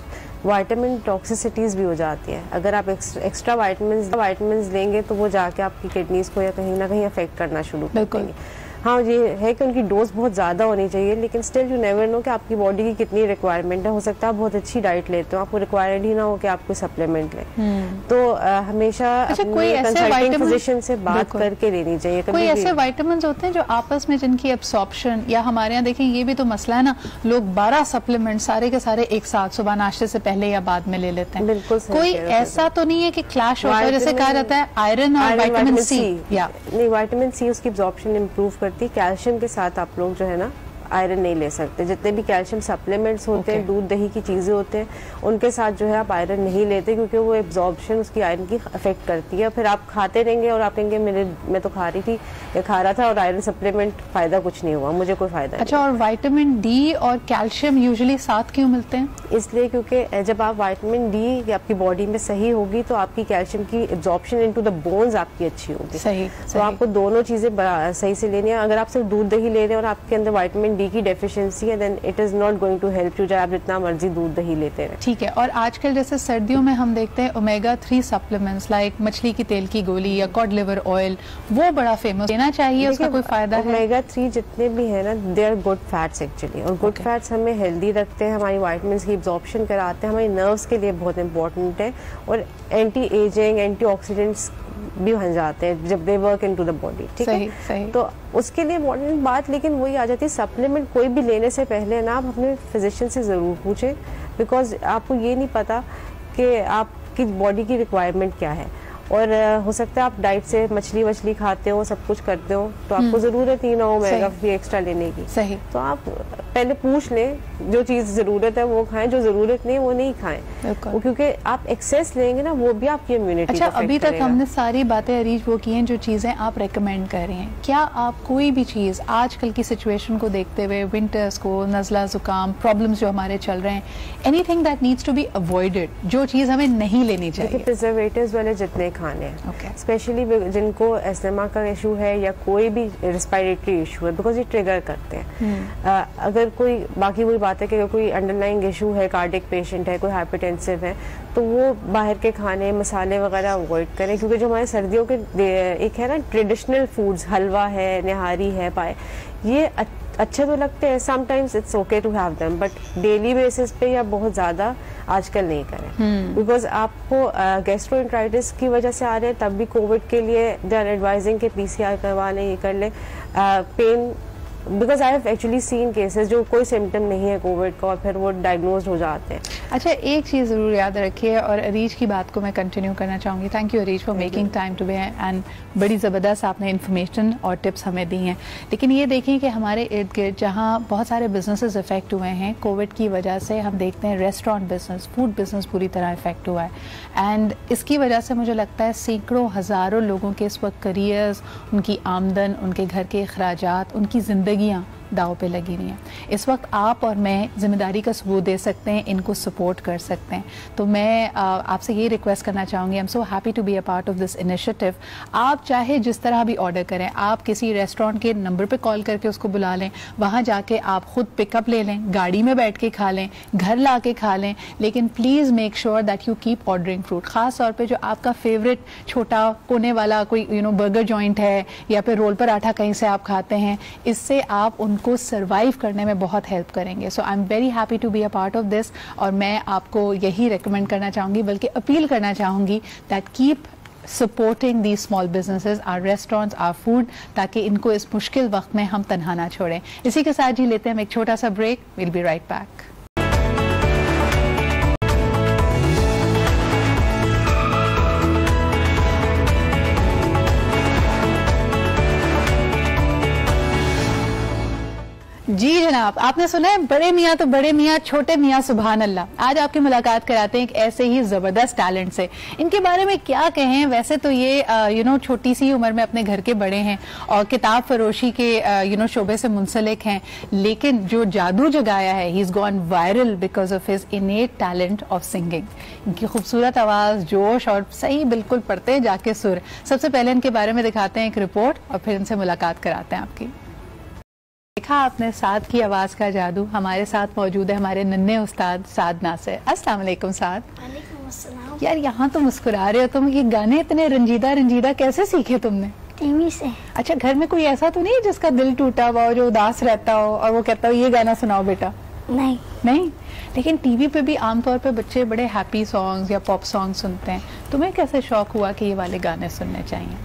वाइटामिन टॉक्सिसिटीज भी हो जाती है। अगर आप एक्स्ट्रा वाइटामिन लेंगे तो वो जाके आपकी किडनीज को या कहीं ना कहीं अफेक्ट करना शुरू कर देंगे। हाँ, ये है कि उनकी डोज बहुत ज़्यादा होनी चाहिए, लेकिन स्टिल यू नेवर नो कि आपकी बॉडी की कितनी रिक्वायरमेंट है। हो सकता है आप बहुत अच्छी डाइट लेते हो, आपको रिक्वायर्ड ही ना हो कि आप कोई सप्लीमेंट लें। तो हमेशा कंसल्टिंग फिजिशियन से बात करके लेनी चाहिए। कोई ऐसे विटामिन होते हैं जो आपस में जिनकी एब्सॉर्प्शन, या हमारे यहाँ देखिए ये भी तो मसला है ना, लोग 12 सप्लीमेंट सारे के सारे एक साथ सुबह नाश्ते से पहले या बाद में ले लेते हैं। बिल्कुल कोई ऐसा तो नहीं है कि क्लैश होता है, जैसे कहा जाता है आयरन और विटामिन सी? नहीं, विटामिन सी उसकी एब्सॉर्प्शन इंप्रूव करती। कैल्शियम के साथ आप लोग जो है ना आयरन नहीं ले सकते। जितने भी कैल्शियम सप्लीमेंट्स होते हैं, दूध दही की चीजें होते हैं, उनके साथ जो है आप आयरन नहीं लेते, क्योंकि वो एब्जॉर्प्शन उसकी आयरन की अफेक्ट करती है। फिर आप खाते रहेंगे और आप कहेंगे मैं तो खा रही थी या खा रहा था और आयरन सप्लीमेंट फायदा कुछ नहीं हुआ, मुझे कोई फायदा नहीं। अच्छा, और विटामिन डी और कैल्शियम यूजुअली साथ क्यों मिलते हैं? इसलिए क्योंकि जब आप विटामिन डी आपकी बॉडी में सही होगी तो आपकी कैल्शियम की एब्जॉर्प्शन इनटू द बोन्स आपकी अच्छी होगी। सही। तो आपको दोनों चीजें सही से लेनी है। अगर आप सिर्फ दूध दही ले रहे हैं और आपके अंदर विटामिन डी की डेफिशिएंसी है, then it is not going to help you, चाहे आप जितना मर्जी दूध दही लेते रहे। ठीक है। और आजकल जैसे सर्दियों में हम देखते हैं ओमेगा 3 सप्लीमेंट्स लाइक मछली की तेल की गोली या कॉड लिवर ऑयल, वो बड़ा फेमस, लेना चाहिए, उसका कोई फायदा है? ओमेगा 3 जितने भी है ना, they are good fats actually, और गुड फैट्स हमें हेल्दी रखते हैं, हमारी विटामिन की एब्जॉर्प्शन कराते हैं, हमारी नर्व्स के लिए बहुत इंपॉर्टेंट है, और एंटी एजिंग एंटीऑक्सीडेंट्स भी बन जाते हैं जब they work into the body. ठीक है, सही। तो उसके लिए इम्पोर्टेंट बात लेकिन वही आ जाती है, सप्लीमेंट कोई भी लेने से पहले ना आप अपने फिजिशियन से ज़रूर पूछें, बिकॉज आपको ये नहीं पता कि आपकी बॉडी की रिक्वायरमेंट क्या है। और हो सकता है आप डाइट से मछली वछली खाते हो, सब कुछ करते हो, तो आपको जरूरत ही ना हो ओमेगा 3 एक्स्ट्रा लेने की। सही। तो आप पहले पूछ लें, जो चीज जरूरत है वो खाएं, जो जरूरत नहीं है वो नहीं खाएं, वो क्योंकि आप एक्सेस लेंगे ना वो भी आपकी इम्यूनिटी। अच्छा, अभी तक हमने सारी बातें अरीज वो की हैं जो चीजें आप रेकमेंड कर रही हैं। क्या आप कोई भी चीज आजकल की सिचुएशन को देखते हुए, विंटर्स को, नजला जुकाम प्रॉब्लम्स जो हमारे चल रहे हैं, anything that needs to be avoided, जो चीज हमें नहीं लेनी चाहिए? प्रिजर्वेटिव्स वाले जितने खाने हैं, स्पेशली जिनको एस्थमा का इशू है या कोई भी रेस्पिरेटरी इशू है, बिकॉज ये ट्रिगर करते हैं। अगर कोई बाकी वही बात है कि अगर कोई अंडरलाइंग इशू है, कार्डियक पेशेंट है, कोई हाइपरटेंसिव है, तो वो बाहर के खाने मसाले वगैरह अवॉइड करें, क्योंकि जो हमारे सर्दियों के एक है ना ट्रेडिशनल फूड्स, हलवा है, निहारी है, पाए, ये अच्छे तो लगते हैं, sometimes it's okay to have them, but daily basis पे या बहुत ज्यादा आजकल नहीं करें, बिकॉज आपको गैस्ट्रोएंटराइटिस की वजह से आ रहे हैं, तब भी कोविड के लिए दे आर एडवाइजिंग के PCR करवा लें, ये कर लें, pain, because I have actually seen cases जो कोई सिम्टम नहीं है कोविड का और फिर वो डायग्नोज हो जाते हैं। अच्छा, एक चीज़ ज़रूर याद रखिए, और अरीज की बात को मैं कंटिन्यू करना चाहूँगी। Thank you Areej for making time to be, and बड़ी ज़बरदस्त आपने इन्फॉर्मेशन और टिप्स हमें दी हैं। लेकिन ये देखिए कि हमारे इर्द गिर्द जहाँ बहुत सारे बिजनेसेस इफेक्ट हुए हैं कोविड की वजह से, हम देखते हैं रेस्टोरेंट बिजनेस, फूड बिजनेस पूरी तरह इफेक्ट हुआ है, एंड इसकी वजह से मुझे लगता है सैकड़ों हज़ारों लोगों के इस वक्त करियर्स, उनकी आमदन, उनके घर के अखराजात, उनकी ज़िंदगियाँ दाव पे लगी हुई हैं। इस वक्त आप और मैं जिम्मेदारी का सबूत दे सकते हैं, इनको सपोर्ट कर सकते हैं। तो मैं आपसे ये रिक्वेस्ट करना चाहूँगी, I am so happy to be a part of this initiative. आप चाहे जिस तरह भी ऑर्डर करें, आप किसी रेस्टोरेंट के नंबर पे कॉल करके उसको बुला लें, वहाँ जाके आप खुद पिकअप ले लें, गाड़ी में बैठ के खा लें, घर ला के खा लें, लेकिन please make sure that you keep ordering fruit. ख़ास तौर पर जो आपका फेवरेट छोटा कोने वाला कोई बर्गर जॉइंट है या फिर रोल पराठा कहीं से आप खाते हैं, इससे आप को सरवाइव करने में बहुत हेल्प करेंगे। So I am very happy to be a part of this, और मैं आपको यही रेकमेंड करना चाहूँगी, बल्कि अपील करना चाहूँगी that keep supporting the small businesses, our restaurants, our food, ताकि इनको इस मुश्किल वक्त में हम तनहा ना छोड़ें। इसी के साथ ही लेते हैं हम एक छोटा सा break, will be right back. जी जनाब, आपने सुना है बड़े मियाँ तो बड़े मियाँ, छोटे मियाँ सुभान अल्लाह। आज आपकी मुलाकात कराते हैं एक ऐसे ही जबरदस्त टैलेंट से। इनके बारे में क्या कहें, वैसे तो ये छोटी सी उम्र में अपने घर के बड़े हैं और किताब फरोशी के शोबे से मुंसलिक हैं, लेकिन जो जादू जगाया है, he is gone viral because of his इनेट talent of singing. इनकी खूबसूरत आवाज, जोश और सही बिल्कुल पढ़ते जाके सुर। सबसे पहले इनके बारे में दिखाते हैं एक रिपोर्ट और फिर इनसे मुलाकात कराते हैं आपकी। देखा आपने साद की आवाज का जादू। हमारे साथ मौजूद है हमारे नन्हे उस्ताद साद नासिर। अस्सलाम वालेकुम साद। वालेकुम अस्सलाम। यार यहाँ तो मुस्कुरा रहे हो तुम, ये गाने इतने रंजीदा रंजीदा कैसे सीखे तुमने? टीवी से। अच्छा, घर में कोई ऐसा तो नहीं है जिसका दिल टूटा हुआ हो, जो उदास रहता हो और वो कहता हो ये गाना सुनाओ बेटा? नहीं। नहीं, लेकिन टीवी पे भी आमतौर पे बच्चे बड़े हैप्पी सॉन्ग्स या पॉप सॉन्ग सुनते हैं। तुम्हें कैसे शौक हुआ कि ये वाले गाने सुनने चाहिए?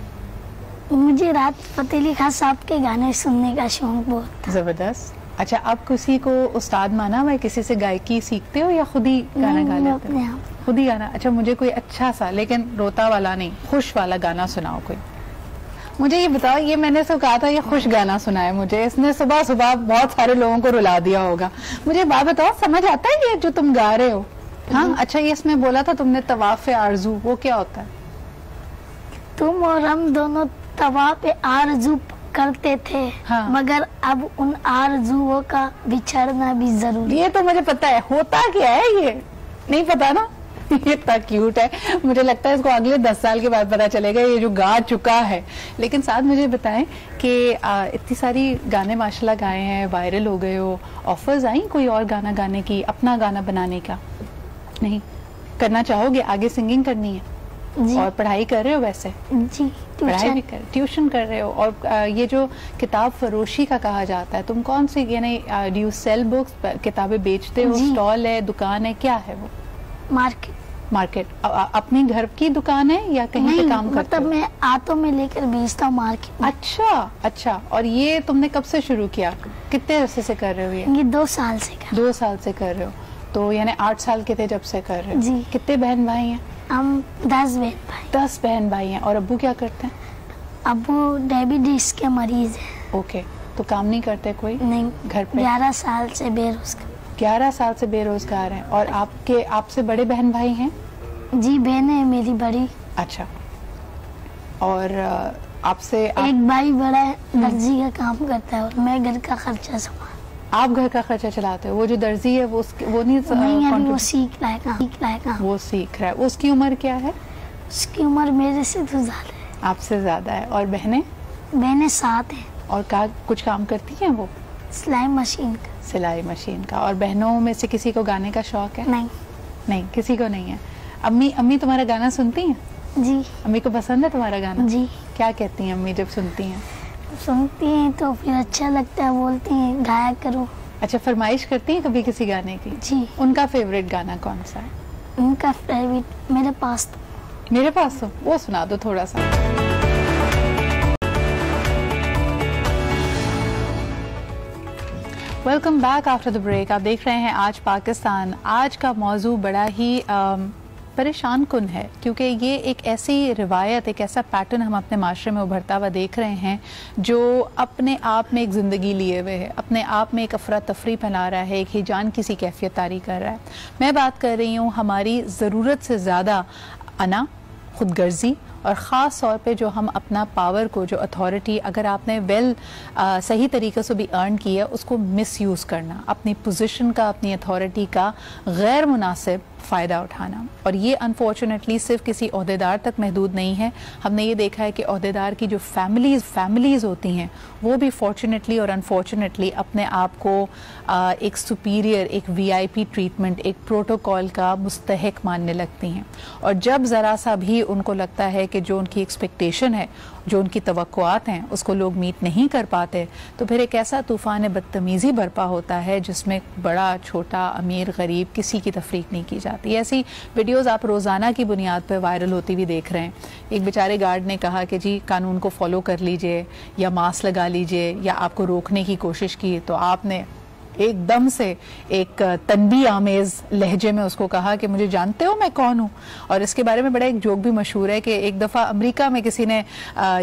मुझे राहत फतेह अली खान साहब के गाने सुनने का शौक बहुत था। जबरदस्त। अच्छा, आप किसी को उस्ताद माना हुआ है, किसी से गायकी सीखते हो या खुद ही गाना गा लेते हो? खुद ही गाना। अच्छा, मुझे कोई अच्छा सा लेकिन रोता वाला नहीं, खुश वाला गाना सुनाओ कोई। मुझे ये बताओ, ये मैंने तो कहा था ये खुश गाना सुनाए मुझे, इसने सुबह सुबह बहुत सारे लोगों को रुला दिया होगा। मुझे बात बताओ, समझ आता है ये जो तुम गा रहे हो? हाँ। अच्छा, ये इसमें बोला था तुमने तवाफ़े आरज़ू, वो क्या होता है? तुम और हम दोनों तवाफ़े आरज़ू करते थे, हाँ। मगर अब उन आरज़ुओं का बिछड़ना भी जरूरी। ये तो मुझे पता है, होता क्या है ये नहीं पता ना। ये इतना क्यूट है, मुझे लगता है इसको अगले 10 साल के बाद पता चलेगा ये जो गा चुका है। लेकिन साथ मुझे बताएं कि इतनी सारी गाने माशाल्लाह गाए हैं, वायरल हो गए हो, ऑफर्स आई कोई और गाना गाने की, अपना गाना बनाने का? नहीं करना चाहोगे? आगे सिंगिंग करनी है जी। और पढ़ाई कर रहे हो? वैसे जी, पढ़ाई भी ट्यूशन कर रहे हो। और ये जो किताब फरोशी का कहा जाता है, तुम कौन सी, यानी डू यू सेल बुक्स, किताबें बेचते हो? स्टॉल है, दुकान है, क्या है वो? मार्केट अपनी घर की दुकान है या कहीं पे काम करते हो? मतलब मैं आटो में लेकर बेचता हूँ मार्केट में। अच्छा। और ये तुमने कब से शुरू किया, कितने अरसे से कर रहे हो? ये 2 साल से 2 साल से कर रहे हो, तो यानी 8 साल के थे जब से कर रहे हो जी। कितने बहन भाई हैं? हम 10 बहन भाई। 10 बहन भाई हैं। और अब्बू क्या करते हैं? अब्बू डायबिटीज के मरीज हैं। ओके, तो काम नहीं करते कोई? नहीं, घर पे 11 साल से बेरोजगार। 11 साल से बेरोजगार हैं। और आपसे बड़े बहन भाई हैं? जी, बहन है मेरी बड़ी। अच्छा, और आपसे एक भाई बड़ा है, दर्जी का काम करता है और मैं घर का खर्चा संभाल। आप घर का खर्चा चलाते हो? वो जो दर्जी है वो नहीं वो सीख रहा है। वो सीख रहा है। उसकी उम्र क्या है? उसकी उम्र मेरे से तो ज्यादा है। आपसे ज्यादा है। और बहनें? 7 हैं। और कुछ काम करती हैं वो? सिलाई मशीन का। और बहनों में से किसी को गाने का शौक है? नहीं, किसी को नहीं है। अम्मी तुम्हारा गाना सुनती हैं? जी। अम्मी को पसंद है तुम्हारा गाना? जी। क्या कहती हैं अम्मी जब सुनती हैं? सुनती हैं तो फिर अच्छा लगता है, बोलती हैं गाया करो। अच्छा, फरमाइश करती हैं कभी किसी गाने की? जी। उनका फेवरेट गाना कौन सा है? उनका फेवरेट मेरे पास तो वो सुना दो थोड़ा सा। Welcome back after the break. आप देख रहे हैं आज पाकिस्तान। आज का मौजू बड़ा ही परेशान कुन है, क्योंकि ये एक ऐसी रिवायत, एक ऐसा पैटर्न हम अपने माशरे में उभरता हुआ देख रहे हैं जो अपने आप में एक ज़िंदगी लिए हुए है, अपने आप में एक अफरा तफरी फैला रहा है, एक हिजान किसी कैफियत तारी कर रहा है। मैं बात कर रही हूँ हमारी ज़रूरत से ज़्यादा अना, खुदगर्जी, और ख़ास तौर पे जो हम अपना पावर को, जो अथॉरिटी अगर आपने सही तरीके से भी अर्न की है, उसको मिसयूज़ करना, अपनी पोजीशन का, अपनी अथॉरिटी का गैर मुनासिब फ़ायदा उठाना। और ये अनफॉर्चुनेटली सिर्फ किसी ओहदेदार तक महदूद नहीं है। हमने ये देखा है कि ओहदेदार की जो फैमिलीज़ होती हैं वो भी फॉर्चुनेटली और अनफॉर्चुनेटली अपने आप को एक सुपीरियर, एक VIP ट्रीटमेंट, एक प्रोटोकॉल का मुस्तहिक मानने लगती हैं। और जब ज़रा सा भी उनको लगता है कि जो उनकी एक्सपेक्टेशन है, जो उनकी तवक्कुआत हैं, उसको लोग मीट नहीं कर पाते, तो फिर एक ऐसा तूफ़ान बदतमीज़ी बरपा होता है जिसमें बड़ा, छोटा, अमीर, गरीब किसी की तफरीक नहीं की जाती। ऐसी वीडियोज़ आप रोज़ाना की बुनियाद पर वायरल होती हुई देख रहे हैं। एक बेचारे गार्ड ने कहा कि जी कानून को फॉलो कर लीजिए, या मास्क लगा लीजिए, या आपको रोकने की कोशिश की तो आपने एकदम से एक तनबी आमेज लहजे में उसको कहा कि मुझे जानते हो मैं कौन हूँ। और इसके बारे में बड़ा एक जोक भी मशहूर है कि एक दफ़ा अमेरिका में किसी ने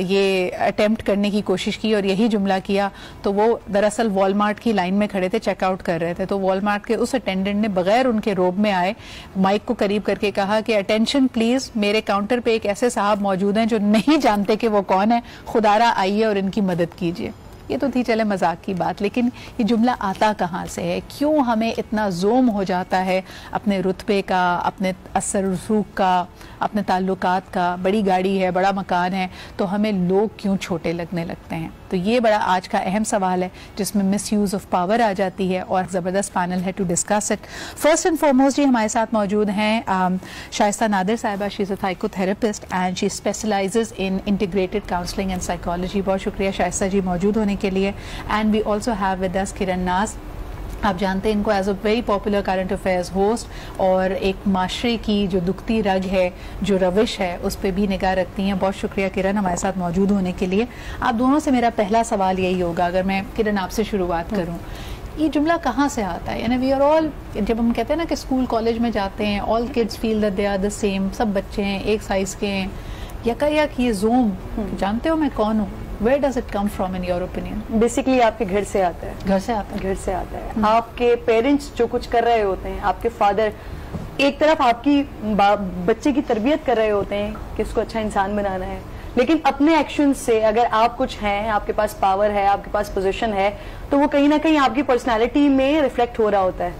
ये अटेम्प्ट करने की कोशिश की और यही जुमला किया, तो वो दरअसल वॉलमार्ट की लाइन में खड़े थे, चेकआउट कर रहे थे, तो वॉलमार्ट के उस अटेंडेंट ने बगैर उनके रोब में आए माइक को करीब करके कहा कि अटेंशन प्लीज, मेरे काउंटर पे एक ऐसे साहब मौजूद हैं जो नहीं जानते कि वो कौन है, खुदारा आइए और इनकी मदद कीजिए। ये तो थी चले मजाक की बात, लेकिन ये जुमला आता कहाँ से है? क्यों हमें इतना जोम हो जाता है अपने रुतबे का, अपने असर रसूख का, अपने ताल्लुकात का? बड़ी गाड़ी है, बड़ा मकान है, तो हमें लोग क्यों छोटे लगने लगते हैं? तो ये बड़ा आज का अहम सवाल है जिसमें मिस यूज़ ऑफ पावर आ जाती है और ज़बरदस्त पैनल है to discuss it. First and foremost जी हमारे साथ मौजूद हैं Shaista Nadir sahiba. She is a psychotherapist and she specialises in integrated counselling and psychology. बहुत शुक्रिया शाइस्ता जी मौजूद होने के लिए। And we also have with us Kiran Naaz. आप जानते हैं इनको as a very popular current affairs host और एक माशरे की जो दुखती रग है, जो रविश है, उस पर भी निगाह रखती हैं। बहुत शुक्रिया किरण हमारे साथ मौजूद होने के लिए। आप दोनों से मेरा पहला सवाल यही होगा, अगर मैं किरण आपसे शुरुआत करूं, ये जुमला कहाँ से आता है? यानी वी आर ऑल, जब हम कहते हैं ना कि स्कूल कॉलेज में जाते हैं, all kids feel that they are the same, सब बच्चे हैं, एक साइज के हैं, यकायक ये जोम, जानते हो मैं कौन हूँ, Where does it come from in your opinion? Basically आपके घर से आता है। घर से आता है? घर से आता है। आपके पेरेंट्स जो कुछ कर रहे होते हैं, आपके फादर एक तरफ आपकी बच्चे की तरबियत कर रहे होते हैं कि उसको अच्छा इंसान बनाना है, लेकिन अपने एक्शन से अगर आप कुछ हैं, आपके पास पावर है, आपके पास पोजीशन है, तो वो कहीं ना कहीं आपकी पर्सनालिटी में रिफ्लेक्ट हो रहा होता है।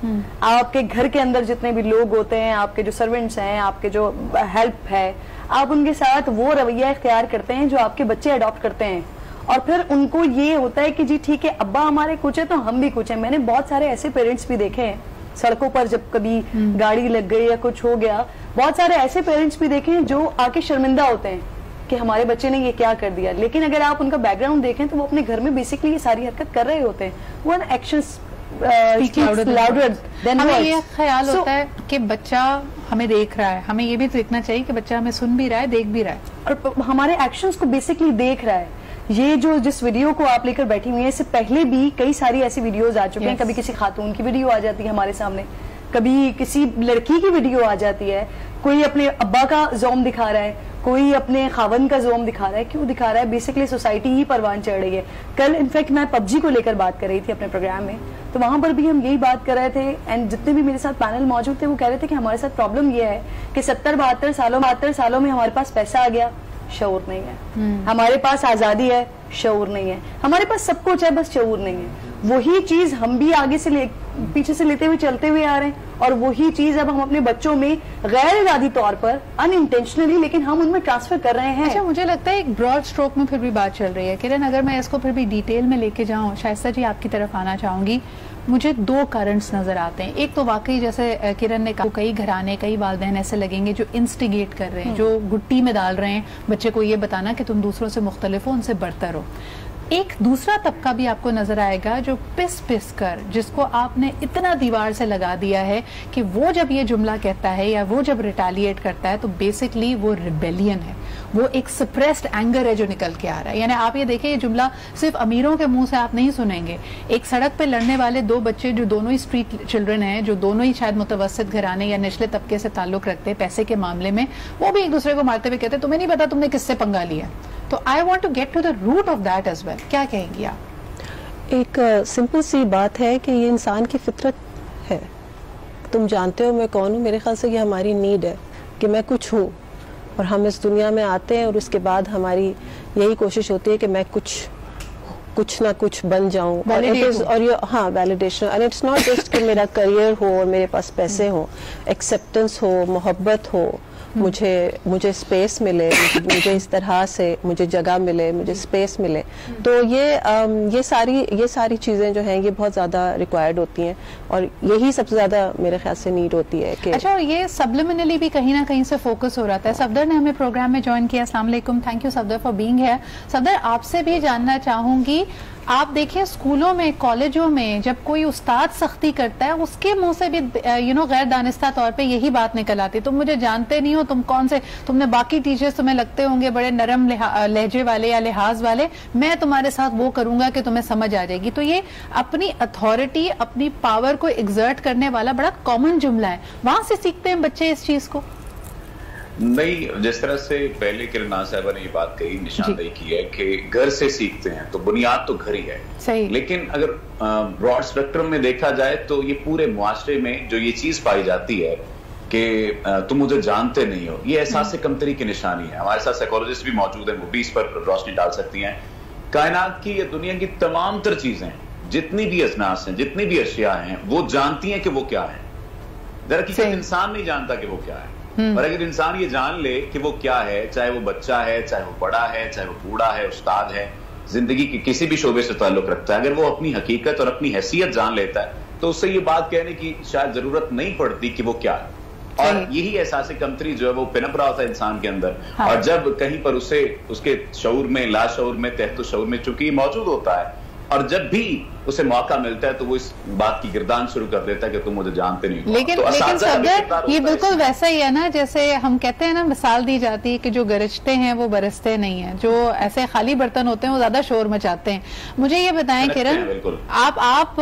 आपके घर के अंदर जितने भी लोग होते हैं, आपके जो सर्वेंट्स हैं, आपके जो हेल्प है, आप उनके साथ वो रवैया इख्तियार करते हैं जो आपके बच्चे अडॉप्ट करते हैं। और फिर उनको ये होता है कि जी ठीक है, अब्बा हमारे कुछ है तो हम भी कुछ है। मैंने बहुत सारे ऐसे पेरेंट्स भी देखे हैं सड़कों पर, जब कभी गाड़ी लग गई या कुछ हो गया, बहुत सारे ऐसे पेरेंट्स भी देखे हैं जो आके शर्मिंदा होते हैं कि हमारे बच्चे ने ये क्या कर दिया। लेकिन अगर आप उनका बैकग्राउंड देखें तो वो अपने घर में बेसिकली ये सारी हरकत कर रहे होते हैं। वो एक्शंस हमें ये ख्याल होता है कि बच्चा हमें देख रहा है, हमें ये भी देखना चाहिए कि बच्चा हमें सुन भी रहा है, देख भी रहा है और हमारे एक्शंस को बेसिकली देख रहा है। ये जो जिस वीडियो को आप लेकर बैठी हुई है, इससे पहले भी कई सारी ऐसी वीडियोस आ चुकी हैं। कभी किसी खातून की वीडियो आ जाती है हमारे सामने, कभी किसी लड़की की वीडियो आ जाती है, कोई अपने अब्बा का जोम दिखा रहा है, कोई अपने खावन का जोम दिखा रहा है। क्यों दिखा रहा है? बेसिकली सोसाइटी ही परवान चढ़ रही है। कल इनफैक्ट मैं पबजी को लेकर बात कर रही थी अपने प्रोग्राम में, तो वहां पर भी हम यही बात कर रहे थे एंड जितने भी मेरे साथ पैनल मौजूद थे वो कह रहे थे कि हमारे साथ प्रॉब्लम ये है कि 70-72 सालों में हमारे पास पैसा आ गया, शऊर नहीं है। हमारे पास आजादी है, शऊर नहीं है। हमारे पास सब कुछ है, बस शऊर नहीं है। वही चीज हम भी आगे से पीछे से लेते हुए चलते हुए आ रहे हैं और वही चीज अब हम अपने बच्चों में गैर इरादी तौर पर अनइंटेंशनली लेकिन हम उनमें ट्रांसफर कर रहे हैं। अच्छा, मुझे लगता है एक ब्रॉड स्ट्रोक में फिर भी बात चल रही है किरण। अगर मैं इसको फिर भी डिटेल में लेके जाऊं, शाइस्ता जी आपकी तरफ आना चाहूंगी। मुझे दो करंट्स नजर आते हैं। एक तो वाकई जैसे किरण ने कहा, कई घराने, कई वालिदैन ऐसे लगेंगे जो इंस्टिगेट कर रहे हैं, जो गुट्टी में डाल रहे हैं बच्चे को ये बताना कि तुम दूसरों से मुख्तलिफ हो, उनसे बढ़तर हो। एक दूसरा तबका भी आपको नजर आएगा जो पिस पिस कर, जिसको आपने इतना दीवार से लगा दिया है कि वो जब ये जुमला कहता है या वो जब रिटेलिएट करता है तो बेसिकली वो रिबेलियन है, वो एक सप्रेस्ड एंगर है जो निकल के आ रहा है। यानी आप ये देखिए, ये जुमला सिर्फ अमीरों के मुंह से आप नहीं सुनेंगे। एक सड़क पे लड़ने वाले दो बच्चे जो दोनों ही स्ट्रीट चिल्ड्रन हैं, जो दोनों ही शायद मुतवस्सित घराने या निचले तबके से ताल्लुक रखते हैं पैसे के मामले में, वो भी एक दूसरे को मारते हुए कहते हैं तुम्हें नहीं पता तुमने किससे पंगा लिया। तो I want to get to the root of that as well. क्या कहेंगी आप? एक सिंपल सी बात है कि ये इंसान की फितरत है। तुम जानते हो मैं कौन हूँ, मेरे ख्याल से ये हमारी नीड है कि मैं कुछ हूँ, और हम इस दुनिया में आते हैं और उसके बाद हमारी यही कोशिश होती है कि मैं कुछ ना कुछ बन जाऊं। और ये हाँ validation, and it's not just कि मेरा करियर हो और मेरे पास पैसे हो, एक्सेप्टेंस हो, मोहब्बत हो, मुझे स्पेस मिले, मुझे इस तरह से मुझे जगह मिले, मुझे स्पेस मिले। तो ये सारी चीजें जो हैं ये बहुत ज्यादा रिक्वायर्ड होती हैं और यही सबसे ज्यादा मेरे ख्याल से नीड होती है कि अच्छा, ये सबलिमिनली भी कहीं ना कहीं से फोकस हो रहा था। सफदर ने हमें प्रोग्राम में ज्वाइन किया। अस्सलाम वालेकुम, thank you Safdar for being here. Safdar, आपसे भी जानना चाहूंगी आप देखिए स्कूलों में, कॉलेजों में जब कोई उस्ताद सख्ती करता है, उसके मुंह से भी गैर दानिस्ता तौर पे यही बात निकल आती है, तुम मुझे जानते नहीं हो, तुम कौन से, तुमने बाकी टीचर्स तुम्हें लगते होंगे बड़े नरम लहजे वाले या लिहाज वाले, मैं तुम्हारे साथ वो करूंगा कि तुम्हें समझ आ जाएगी। तो ये अपनी अथॉरिटी, अपनी पावर को एग्जर्ट करने वाला बड़ा कॉमन जुमला है। वहां से सीखते हैं बच्चे इस चीज को। नहीं, जिस तरह से पहले किरण साहबा ने ये बात कही, निशानदेही की है कि घर से सीखते हैं, तो बुनियाद तो घर ही है। सही। लेकिन अगर ब्रॉड स्पेक्ट्रम में देखा जाए तो ये पूरे मुआशरे में जो ये चीज पाई जाती है कि तुम मुझे जानते नहीं हो, ये एहसास कमतरी की निशानी है। हमारे साथ साइकोलॉजिस्ट भी मौजूद हैं, वो भी इस पर रोशनी डाल सकती हैं। कायनात की या दुनिया की तमाम तर चीजें, जितनी भी अजनास हैं, जितनी भी अशिया हैं, वो जानती हैं कि वो क्या है। दरअसल इंसान नहीं जानता कि वो क्या है। और अगर इंसान ये जान ले कि वो क्या है, चाहे वो बच्चा है, चाहे वो बड़ा है, चाहे वो बूढ़ा है, उस्ताद है, जिंदगी के किसी भी शोबे से ताल्लुक रखता है, अगर वो अपनी हकीकत और अपनी हैसियत जान लेता है, तो उससे ये बात कहने की शायद जरूरत नहीं पड़ती कि वो क्या है। और यही एहसास कमतरी जो है वो पिनप रहा होता है इंसान के अंदर। हाँ। और जब कहीं पर उसे उसके शऊर में, लाशऊर में, तहत शऊर में चूंकि मौजूद होता है, और जब भी उसे मौका मिलता है तो वो इस बात की गिरदान शुरू कर देता है कि तुम मुझे जानते नहीं हो। लेकिन सफदर, ये बिल्कुल वैसा ही है ना, जैसे हम कहते हैं ना, मिसाल दी जाती है कि जो गरजते हैं वो बरसते नहीं है, जो ऐसे खाली बर्तन होते हैं वो ज्यादा शोर मचाते हैं। मुझे ये बताएं किरण, आप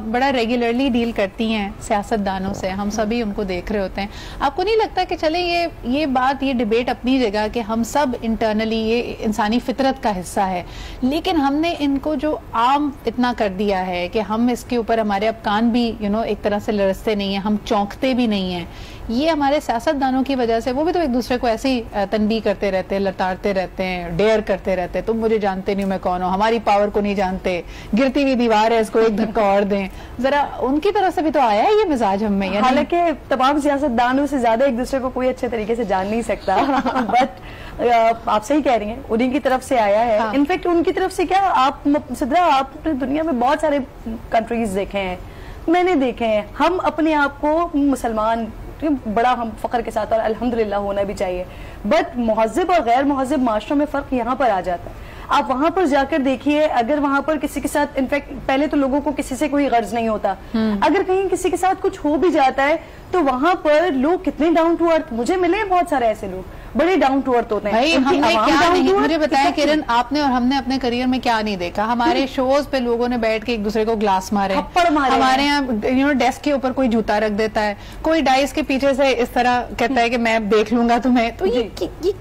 बड़ा रेगुलरली डील करती हैं सियासतदानों से, हम सभी उनको देख रहे होते हैं, आपको नहीं लगता कि चले ये बात, ये डिबेट अपनी जगह कि हम सब इंटरनली ये इंसानी फितरत का हिस्सा है, लेकिन हमने इनको जो आम इतना कर दिया है कि हम इसके ऊपर, हमारे अब कान भी एक तरह से लरसते नहीं है, हम चौंकते भी नहीं है। ये हमारे सियासतदानों की वजह से, वो भी तो एक दूसरे को ऐसी तनबीह करते रहते हैं, लताड़ते रहते हैं, डेयर करते रहते हैं, तुम मुझे जानते नहीं, मैं कौन हूं, हमारी पावर को नहीं जानते, गिरती हुई दीवार है, इसको एक धक्का और दें। जरा उनकी तरफ से भी तो आया है ये मिजाज हम में। हालांकि तमाम सियासतदानों से ज्यादा एक दूसरे को कोई अच्छे तरीके से जान नहीं सकता, बट आप सही कह रही हैं, उन्हीं की तरफ से आया है। इनफैक्ट उनकी तरफ से क्या, आप सिद्रा, आपने दुनिया में बहुत सारे कंट्रीज देखे हैं, मैंने देखे हैं, हम अपने आप को मुसलमान बड़ा हम फख्र के साथ और अल्हम्दुलिल्लाह होना भी चाहिए, बट महज़िब और गैर महज़िब माशरों में फर्क यहाँ पर आ जाता है। आप वहां पर जाकर देखिए, अगर वहां पर किसी के साथ, इनफैक्ट पहले तो लोगों को किसी से कोई गर्ज नहीं होता, अगर कहीं किसी के साथ कुछ हो भी जाता है तो वहां पर लोग कितने डाउन टू अर्थ, मुझे मिले बहुत सारे ऐसे लोग बड़े डाउन टू अर्थ होते हैं। भाई हमने क्या नहीं, मुझे बताया किरण, आपने और हमने अपने करियर में क्या नहीं देखा। हमारे शोज पे लोगों ने बैठ के एक दूसरे को ग्लास मारे, हमारे यहाँ डेस्क के ऊपर कोई जूता रख देता है, कोई डाइस के पीछे से इस तरह कहता है कि मैं देख लूंगा तुम्हें, तो ये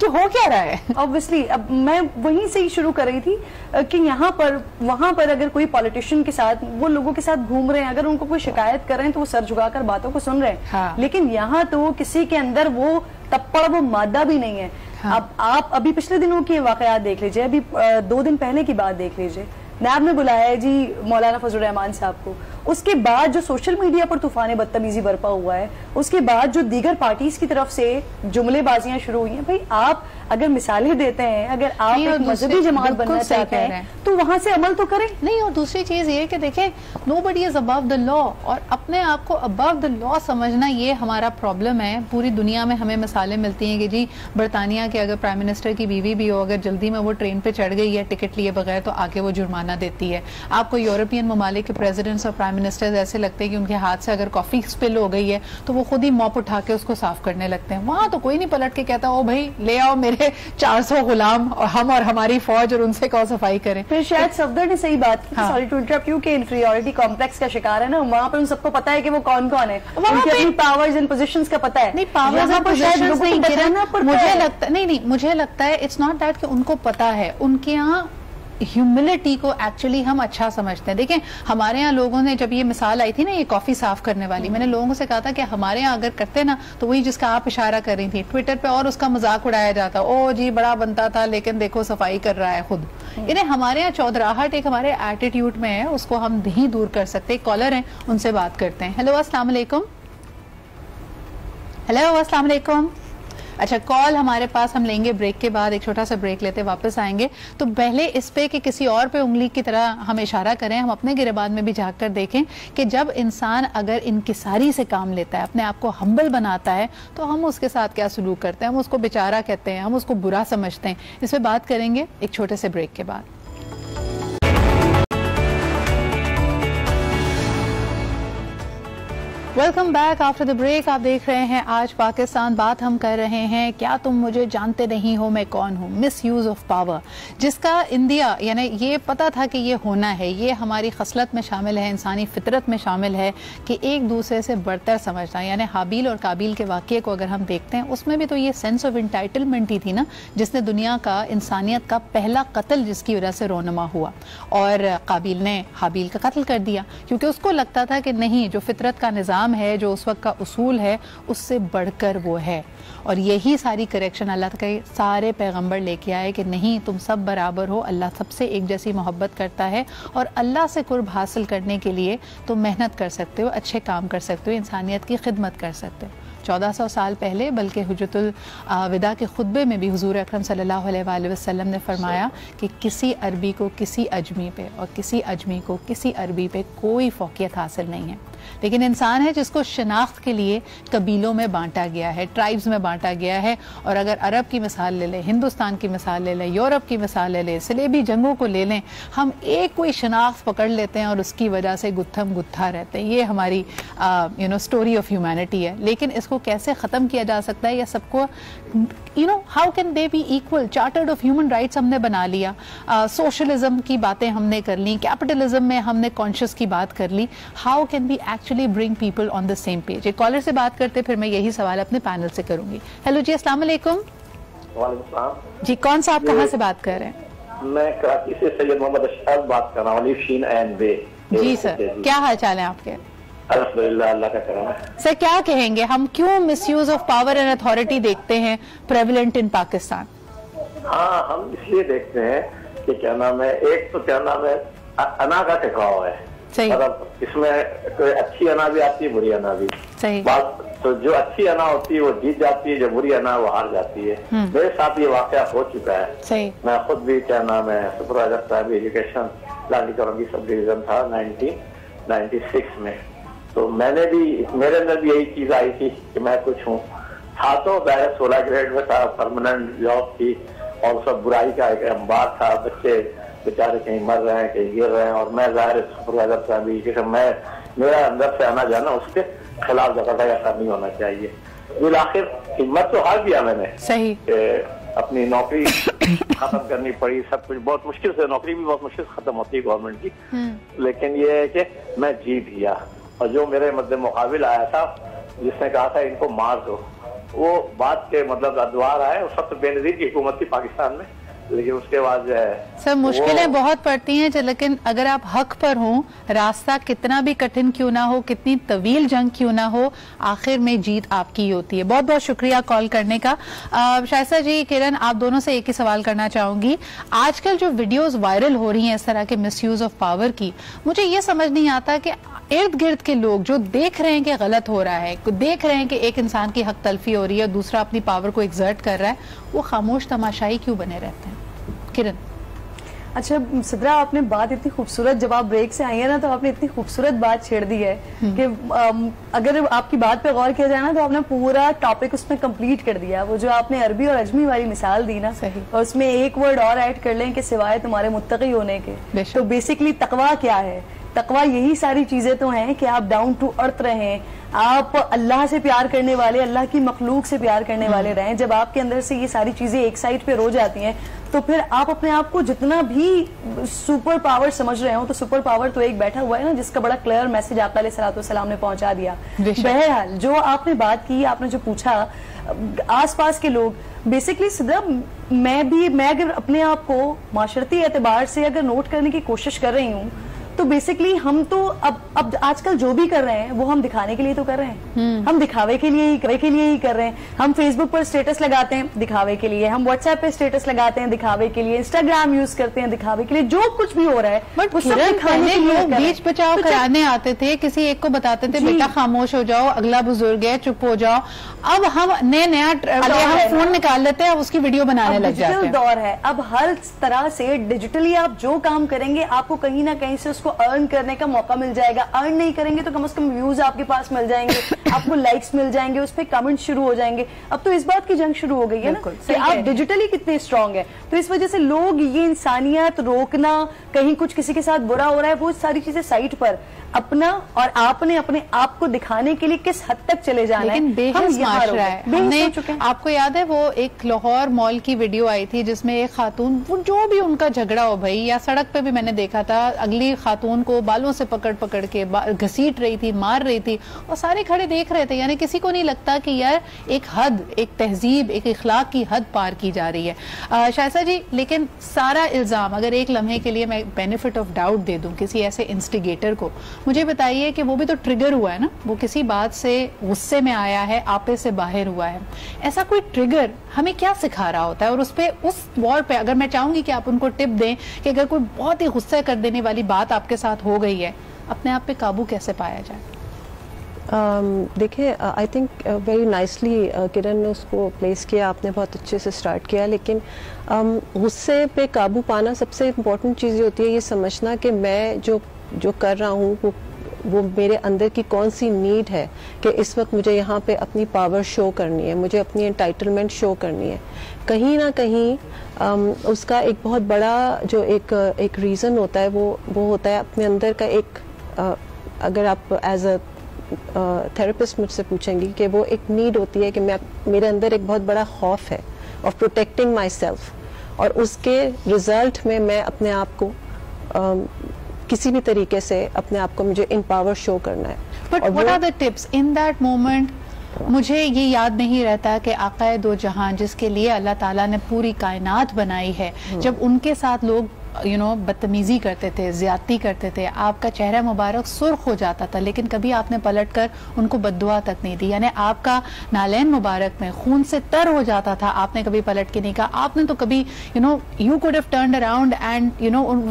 हो क्या रहा है? ऑब्वियसली अब मैं वहीं से ही शुरू कर रही थी कि यहाँ पर वहां पर अगर कोई पॉलिटिशियन के साथ, वो लोगों के साथ घूम रहे हैं, अगर उनको कोई शिकायत कर रहे हैं तो वो सर झुकाकर बातों को सुन रहे हैं। हाँ। लेकिन यहाँ तो किसी के अंदर वो तप्पड़, वो मादा भी नहीं है। हाँ। अब आप अभी पिछले दिनों के वाकयात देख लीजिए, अभी 2 दिन पहले की बात देख लीजिए, नैब ने बुलाया है जी मौलाना फजलुर रहमान साहब को, उसके बाद जो सोशल मीडिया पर तूफान बदतमीजी बरपा हुआ है, उसके बाद जो दीगर पार्टीज की तरफ से जुमलेबाजियां शुरू हुई हैं, भाई आप अगर मिसालें देते हैं, अगर आप एक मजहबी जमात बनना चाहते हैं तो वहां से अमल तो करें। नहीं, और दूसरी चीज ये कि देखें, nobody is above the law, और अपने आप को अबव द लॉ समझना ये हमारा प्रॉब्लम है। पूरी दुनिया में हमें मिसालें मिलती हैं कि जी बरतानिया के अगर प्राइम मिनिस्टर की बीवी भी हो, अगर जल्दी में वो ट्रेन पे चढ़ गई है टिकट लिए बगैर, तो आगे वो जुर्माना देती है। आपको यूरोपियन ममालिक के प्रेसिडेंट्स और प्राइम मिनिस्टर्स ऐसे लगते हैं कि उनके हाथ से अगर कॉफी स्पिल हो गई है तो वो खुद ही मॉप उठा के उसको साफ करने लगते हैं। वहां तो कोई नहीं पलट के कहता ओ भाई ले आओ मेरे 400 गुलाम और हम और हमारी फौज, और उनसे कौन सफाई करें। फिर शायद सफदर ने सही बात की, सॉरी टू इंटरप्ट यू, कि इंफीरियरिटी कॉम्प्लेक्स का शिकार है ना, वहाँ पर उन सबको पता है कि वो कौन कौन है, उनकी अपनी पावर्स एंड पोजीशंस का पता है। नहीं, पावर्स एंड पोजीशंस नहीं, मुझे लगता नहीं, मुझे लगता है इट्स नॉट दैट कि उनको पता है, उनके यहाँ ह्यूमिलिटी को एक्चुअली हम अच्छा समझते हैं। देखें, हमारे यहाँ लोगों ने, जब ये मिसाल आई थी ना ये कॉफी साफ करने वाली, मैंने लोगों से कहा था कि हमारे यहाँ अगर करते ना तो वही जिसका आप इशारा कर रही थी, ट्विटर पे और उसका मजाक उड़ाया जाता, ओ जी बड़ा बनता था लेकिन देखो सफाई कर रहा है खुद। यानी हमारे यहाँ चौधराहट एक हमारे एटीट्यूड में है, उसको हम नहीं दूर कर सकते। कॉलर हैं, उनसे बात करते हैं। हेलो, अस्सलाम वालेकुम। हेलो, अस्सलाम वालेकुम। अच्छा, कॉल हमारे पास हम लेंगे ब्रेक के बाद, एक छोटा सा ब्रेक लेते वापस आएंगे। तो पहले इस पे कि किसी और पे उंगली की तरह हम इशारा करें, हम अपने गिरेबान में भी झांक कर देखें कि जब इंसान अगर इनकिसारी से काम लेता है, अपने आप को हम्बल बनाता है, तो हम उसके साथ क्या सलूक करते हैं। हम उसको बेचारा कहते हैं, हम उसको बुरा समझते हैं। इस पे बात करेंगे एक छोटे से ब्रेक के बाद। Welcome back after the break. आप देख रहे हैं आज पाकिस्तान। बात हम कर रहे हैं क्या तुम मुझे जानते नहीं हो मैं कौन हूँ, मिस यूज ऑफ पावर, जिसका इंडिया यानी ये पता था कि ये होना है, ये हमारी खसलत में शामिल है, इंसानी फितरत में शामिल है कि एक दूसरे से बढ़तर समझना। यानी हाबील और काबिल के वाक़े को अगर हम देखते हैं उसमें भी तो ये सेंस ऑफ इंटाइटलमेंट ही थी ना, जिसने दुनिया का इंसानियत का पहला कत्ल जिसकी वजह से रोनमा हुआ, और काबिल ने हाबील का कत्ल कर दिया क्योंकि उसको लगता था कि नहीं, जो फितरत का निज़ाम है, जो उस वक्त का उसूल है, उससे बढ़कर वो है। और यही सारी करेक्शन अल्लाह के सारे पैगंबर लेके आए कि नहीं, तुम सब बराबर हो, अल्लाह सबसे एक जैसी मोहब्बत करता है और अल्लाह से कुर्ब हासिल करने के लिए तुम मेहनत कर सकते हो, अच्छे काम कर सकते हो, इंसानियत की खिदमत कर सकते हो। 1400 साल पहले बल्कि हुज्जतुल विदा के खुतबे में भी हुजूर अकरम सल्लल्लाहु अलैहि वसल्लम ने फरमाया कि किसी अरबी को किसी अजमी पे और किसी अजमी को किसी अरबी पे कोई फौकियत हासिल नहीं है, लेकिन इंसान है जिसको शनाख्त के लिए कबीलों में बांटा गया है, ट्राइब्स में बांटा गया है। और अगर अरब की मिसाल ले लें, हिंदुस्तान की मिसाल ले लें, यूरोप की मिसाल ले लें, सलेबी जंगों को ले लें, हम एक कोई शनाख्त पकड़ लेते हैं और उसकी वजह से गुत्थम गुत्था रहते हैं। ये हमारी स्टोरी ऑफ ह्यूमैनिटी है। लेकिन इसको कैसे ख़त्म किया जा सकता है या सबको how can they B equal. Chartered of human rights हमने बना लिया, सोशलिज्म की बातें हमने कर ली, कैपिटलिज्म में हमने कॉन्शियस की बात कर ली। How can be actually bring people on the same page. एक कॉलर से बात करते फिर मैं यही सवाल अपने पैनल से करूंगी। हेलो जी, अस्सलाम वालेकुम। जी, कौन सा, आप कहाँ से बात कर रहे हैं? मैं कराची से सैयद मोहम्मद अशरफ बात कर रहा हूँ। जी सर, क्या हाल चाल है आपके? अल्हम्दुलिल्लाह, अल्लाह का करम है। सर क्या कहेंगे, हम क्यों misuse of power and authority देखते हैं प्रेवलेंट इन पाकिस्तान? हाँ, हम इसलिए देखते हैं कि क्या नाम है, एक तो क्या नाम है, अना का टकराव है। मतलब इसमें कोई अच्छी अना भी आती है, बुरी अना भी। सही बात तो जो अच्छी अना होती है वो जीत जाती है, जो बुरी अना वो हार जाती है। मेरे साथ ये वाकया हो चुका है। सही। मैं खुद भी क्या नाम है सुपरवाइजर साहब एजुकेशन लाली करोगी सब डिवीजन था 1996 में। तो मैंने भी, मेरे अंदर भी यही चीज आई थी कि मैं कुछ हूँ। था तो 16 ग्रेड में था, परमानेंट जॉब थी और सब बुराई का एक अंबार था, बच्चे बेचारे कहीं मर रहे हैं, कहीं गिर रहे हैं, और मैं जाहिर सुपरवाइजर साहब एजुकेशन, मैं मेरा अंदर से आना जाना उसके खिलाफ जगह था, ऐसा नहीं होना चाहिए। फिर आखिर हिम्मत तो हार दिया मैंने। सही। अपनी नौकरी खत्म करनी पड़ी, सब कुछ बहुत मुश्किल से, नौकरी भी बहुत मुश्किल से खत्म होती है गवर्नमेंट की, लेकिन ये है कि मैं जीत गया। और जो मेरे मद्दे मुकाबिल आया था जिसने कहा था इनको मार दो, वो बात के मतलब अद्वार आए। उस वक्त बेनजीर की हुकूमत थी पाकिस्तान में, लेकिन उसके बाद जो है सर मुश्किलें बहुत पड़ती हैं, लेकिन अगर आप हक पर हों, रास्ता कितना भी कठिन क्यों ना हो, कितनी तवील जंग क्यों ना हो, आखिर में जीत आपकी ही होती है। बहुत बहुत शुक्रिया कॉल करने का। शाइस्ता जी, किरण, आप दोनों से एक ही सवाल करना चाहूंगी। आजकल जो वीडियोस वायरल हो रही हैं इस तरह के मिसयूज ऑफ पावर की, मुझे ये समझ नहीं आता कि इर्द गिर्द के लोग जो देख रहे हैं कि गलत हो रहा है, देख रहे हैं कि एक इंसान की हक तलफी हो रही है, दूसरा अपनी पावर को एक्सर्ट कर रहा है, वो खामोश तमाशाई क्यों बने रहते हैं? किरण। अच्छा सिद्रा, आपने बात इतनी खूबसूरत, जब आप ब्रेक से आई है ना तो आपने इतनी खूबसूरत बात छेड़ दी है कि अगर आपकी बात पे गौर किया जाए ना तो आपने पूरा टॉपिक उसमें कंप्लीट कर दिया। वो जो आपने अरबी और अजमी वाली मिसाल दी ना, सही, और उसमें एक वर्ड और ऐड कर लें कि सिवाय तुम्हारे मुत्तकी होने के, तो बेसिकली तकवा क्या है? तकवा यही सारी चीजें तो हैं कि आप डाउन टू अर्थ रहें, आप अल्लाह से प्यार करने वाले, अल्लाह की मखलूक से प्यार करने वाले रहें। जब आपके अंदर से ये सारी चीजें एक साइड पे रो जाती हैं तो फिर आप अपने आप को जितना भी सुपर पावर समझ रहे हो, तो सुपर पावर तो एक बैठा हुआ है ना जिसका बड़ा क्लियर मैसेज आका अलैहिस्सलाम ने पहुंचा दिया। बहरहाल जो आपने बात की, आपने जो पूछा आसपास के लोग, बेसिकली सिद्रा मैं अगर अपने आप को माशरती एतबार से अगर नोट करने की कोशिश कर रही हूँ तो बेसिकली हम तो अब आजकल जो भी कर रहे हैं वो हम दिखाने के लिए तो कर रहे हैं। हम दिखावे के लिए ही कर रहे हैं। हम फेसबुक पर स्टेटस लगाते हैं दिखावे के लिए, हम व्हाट्सएप पे स्टेटस लगाते हैं दिखावे के लिए, इंस्टाग्राम यूज करते हैं दिखावे के लिए, जो कुछ भी हो रहा है वो सब दिखाने के लिए। बीच बचाव कराने आते थे, किसी एक को बताते थे बेटा खामोश हो जाओ, अगला बुजुर्ग है चुप हो जाओ। अब हम नया हम फोन निकाल लेते हैं, उसकी वीडियो बनाने लग जाते हैं। डिजिटल दौर है, अब हर तरह से डिजिटली आप जो काम करेंगे आपको कहीं ना कहीं से को अर्न करने का मौका मिल जाएगा। अर्न नहीं करेंगे तो कम से कम व्यूज आपके पास मिल जाएंगे, आपको लाइक्स मिल जाएंगे, उस पर कमेंट शुरू हो जाएंगे। अब तो इस बात की जंग शुरू हो गई है ना कि आप डिजिटली कितने स्ट्रांग है। तो इस वजह से लोग ये इंसानियत रोकना, कहीं कुछ किसी के साथ बुरा हो रहा है, वो सारी चीजें साइड पर अपना और आपने अपने आप को दिखाने के लिए किस हद तक चले जाना है। बेहद माशरा है। हमने, आपको याद है वो एक लाहौर मॉल की वीडियो आई थी जिसमें एक खातून, वो जो भी उनका झगड़ा हो भाई, या सड़क पे भी मैंने देखा था, अगली खातून को बालों से पकड़ पकड़ के घसीट रही थी, मार रही थी, और सारे खड़े देख रहे थे। यानी किसी को नहीं लगता कि यार एक हद, एक तहजीब, एक इखलाक की हद पार की जा रही है। शायसा जी, लेकिन सारा इल्जाम, अगर एक लम्हे के लिए मैं बेनिफिट ऑफ डाउट दे दूं किसी ऐसे इंस्टिगेटर को, मुझे बताइए कि वो भी तो ट्रिगर हुआ है ना, वो किसी बात से गुस्से में आया है, आपे से बाहर हुआ है। ऐसा कोई ट्रिगर हमें क्या सिखा रहा होता है? और उस वॉर पे अगर मैं चाहूंगी कि आप उनको टिप दें कि अगर कोई बहुत ही गुस्सा कर देने वाली बात आपके साथ हो गई है, अपने आप पे काबू कैसे पाया जाए? देखिए, आई थिंक वेरी नाइसली किरण ने उसको प्लेस किया, आपने बहुत अच्छे से स्टार्ट किया। लेकिन गुस्से पे काबू पाना सबसे इम्पोर्टेंट चीज़ होती है ये समझना कि मैं जो कर रहा हूँ वो मेरे अंदर की कौन सी नीड है कि इस वक्त मुझे यहाँ पे अपनी पावर शो करनी है, मुझे अपनी एंटाइटलमेंट शो करनी है। कहीं ना कहीं उसका एक बहुत बड़ा जो एक रीज़न होता है वो होता है अपने अंदर का एक, अगर आप एज अ थेरेपिस्ट मुझसे पूछेंगी कि वो एक नीड होती है कि मेरे अंदर एक बहुत बड़ा खौफ है ऑफ प्रोटेक्टिंग माई सेल्फ, और उसके रिजल्ट में मैं अपने आप को किसी भी तरीके से अपने आप को मुझे इन पावर शो करना है। But what are the tips in that moment? मुझे ये याद नहीं रहता कि आकाए दो जहां, जिसके लिए अल्लाह ताला ने पूरी कायनात बनाई है, जब उनके साथ लोग बदतमीजी करते थे, ज्यादती करते थे, आपका चेहरा मुबारक सुर्ख हो जाता था, लेकिन कभी आपने पलटकर उनको बद्दुआ तक नहीं दी। यानी आपका नालैन मुबारक में खून से तर हो जाता था, आपने कभी पलट के नहीं कहा। आपने तो कभी you could have turned around and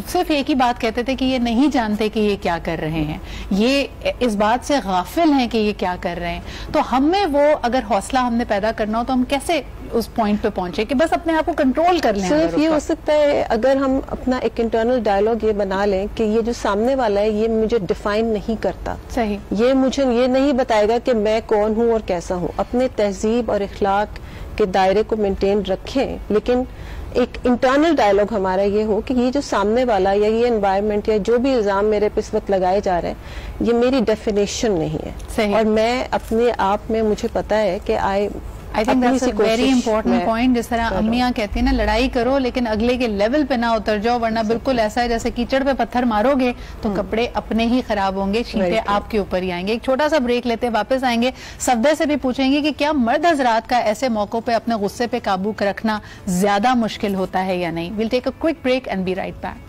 सिर्फ एक ही बात कहते थे कि ये नहीं जानते कि ये क्या कर रहे हैं, ये इस बात से गाफिल हैं कि ये क्या कर रहे हैं। तो हमें वो अगर हौसला हमने पैदा करना हो तो हम कैसे उस पॉइंट पे पहुंचे कि बस अपने आप को कंट्रोल कर लें? सिर्फ ये हो सकता है अगर हम अपना एक इंटरनल डायलॉग ये बना लें कि ये जो सामने वाला है ये मुझे डिफाइन नहीं करता, सही, ये मुझे ये नहीं बताएगा कि मैं कौन हूँ और कैसा हूँ। अपने तहजीब और इखलाक के दायरे को मेंटेन रखें, लेकिन एक इंटरनल डायलॉग हमारा ये हो कि ये जो सामने वाला या ये एनवायरनमेंट या जो भी इल्जाम मेरे पे इस वक्त लगाए जा रहे हैं ये मेरी डेफिनेशन नहीं है। सही। और मैं अपने आप में मुझे पता है कि I think that's a very important point. जिस तरह अम्मियां कहती है ना, लड़ाई करो लेकिन अगले के लेवल पे ना उतर जाओ, वरना बिल्कुल ऐसा है जैसे कीचड़ पे पत्थर मारोगे तो कपड़े अपने ही खराब होंगे, छींटे आपके ऊपर ही आएंगे। एक छोटा सा ब्रेक लेते हैं, वापस आएंगे, सफदर से भी पूछेंगे कि क्या मर्द हजरात का ऐसे मौकों पे अपने गुस्से पे काबू रखना ज्यादा मुश्किल होता है या नहीं। Will take a quick break and be right back.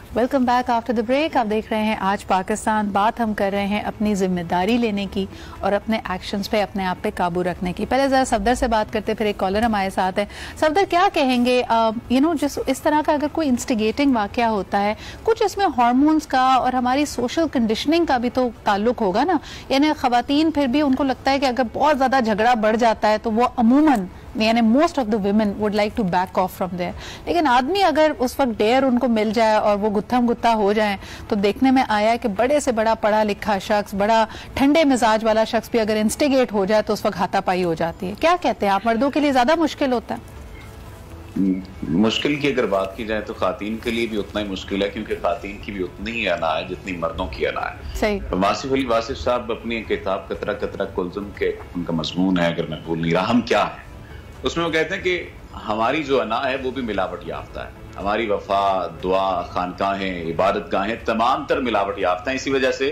Welcome back after the break. आप देख रहे हैं आज पाकिस्तान। बात हम कर रहे हैं अपनी जिम्मेदारी लेने की और अपने एक्शंस पे, अपने आप पे काबू रखने की। पहले जरा सफदर से बात करते, फिर एक कॉलर हमारे साथ है। सफदर, क्या कहेंगे जिस इस तरह का अगर कोई इंस्टिगेटिंग वाकया होता है, कुछ इसमें हार्मोन्स का और हमारी सोशल कंडीशनिंग का भी तो ताल्लुक होगा ना। यानी खवातीन फिर भी उनको लगता है कि अगर बहुत ज्यादा झगड़ा बढ़ जाता है तो वो अमूमन यानी most of the women would like to back off from there. लेकिन आदमी अगर उस वक्त डेयर उनको मिल जाए और वो गुत्थम गुत्ता हो जाए, तो देखने में आया है कि बड़े से बड़ा पढ़ा लिखा शख्स, बड़ा ठंडे मिजाज वाला शख्स भी अगर इंस्टिगेट हो जाए तो उस वक्त हाथापाई हो जाती है। क्या कहते हैं आप, मर्दों के लिए ज्यादा मुश्किल होता है? मुश्किल की अगर बात की जाए तो खातीन के लिए भी उतना ही मुश्किल है, क्योंकि खातीन की भी उतनी ही अना है जितनी मर्दों की अना है। सही। वासिफ अली वासिफ साहब अपनी किताब कतरा कतरा कुलजुम के उनका मजमून है, अगर मैं भूल नहीं रहा, हम क्या है, उसमें वो कहते हैं कि हमारी जो अना है वो भी मिलावट याफ्ता है। हमारी वफा, दुआ, खानकाहें, इबादत गाहें तमाम तर मिलावट याफ्ता है। इसी वजह से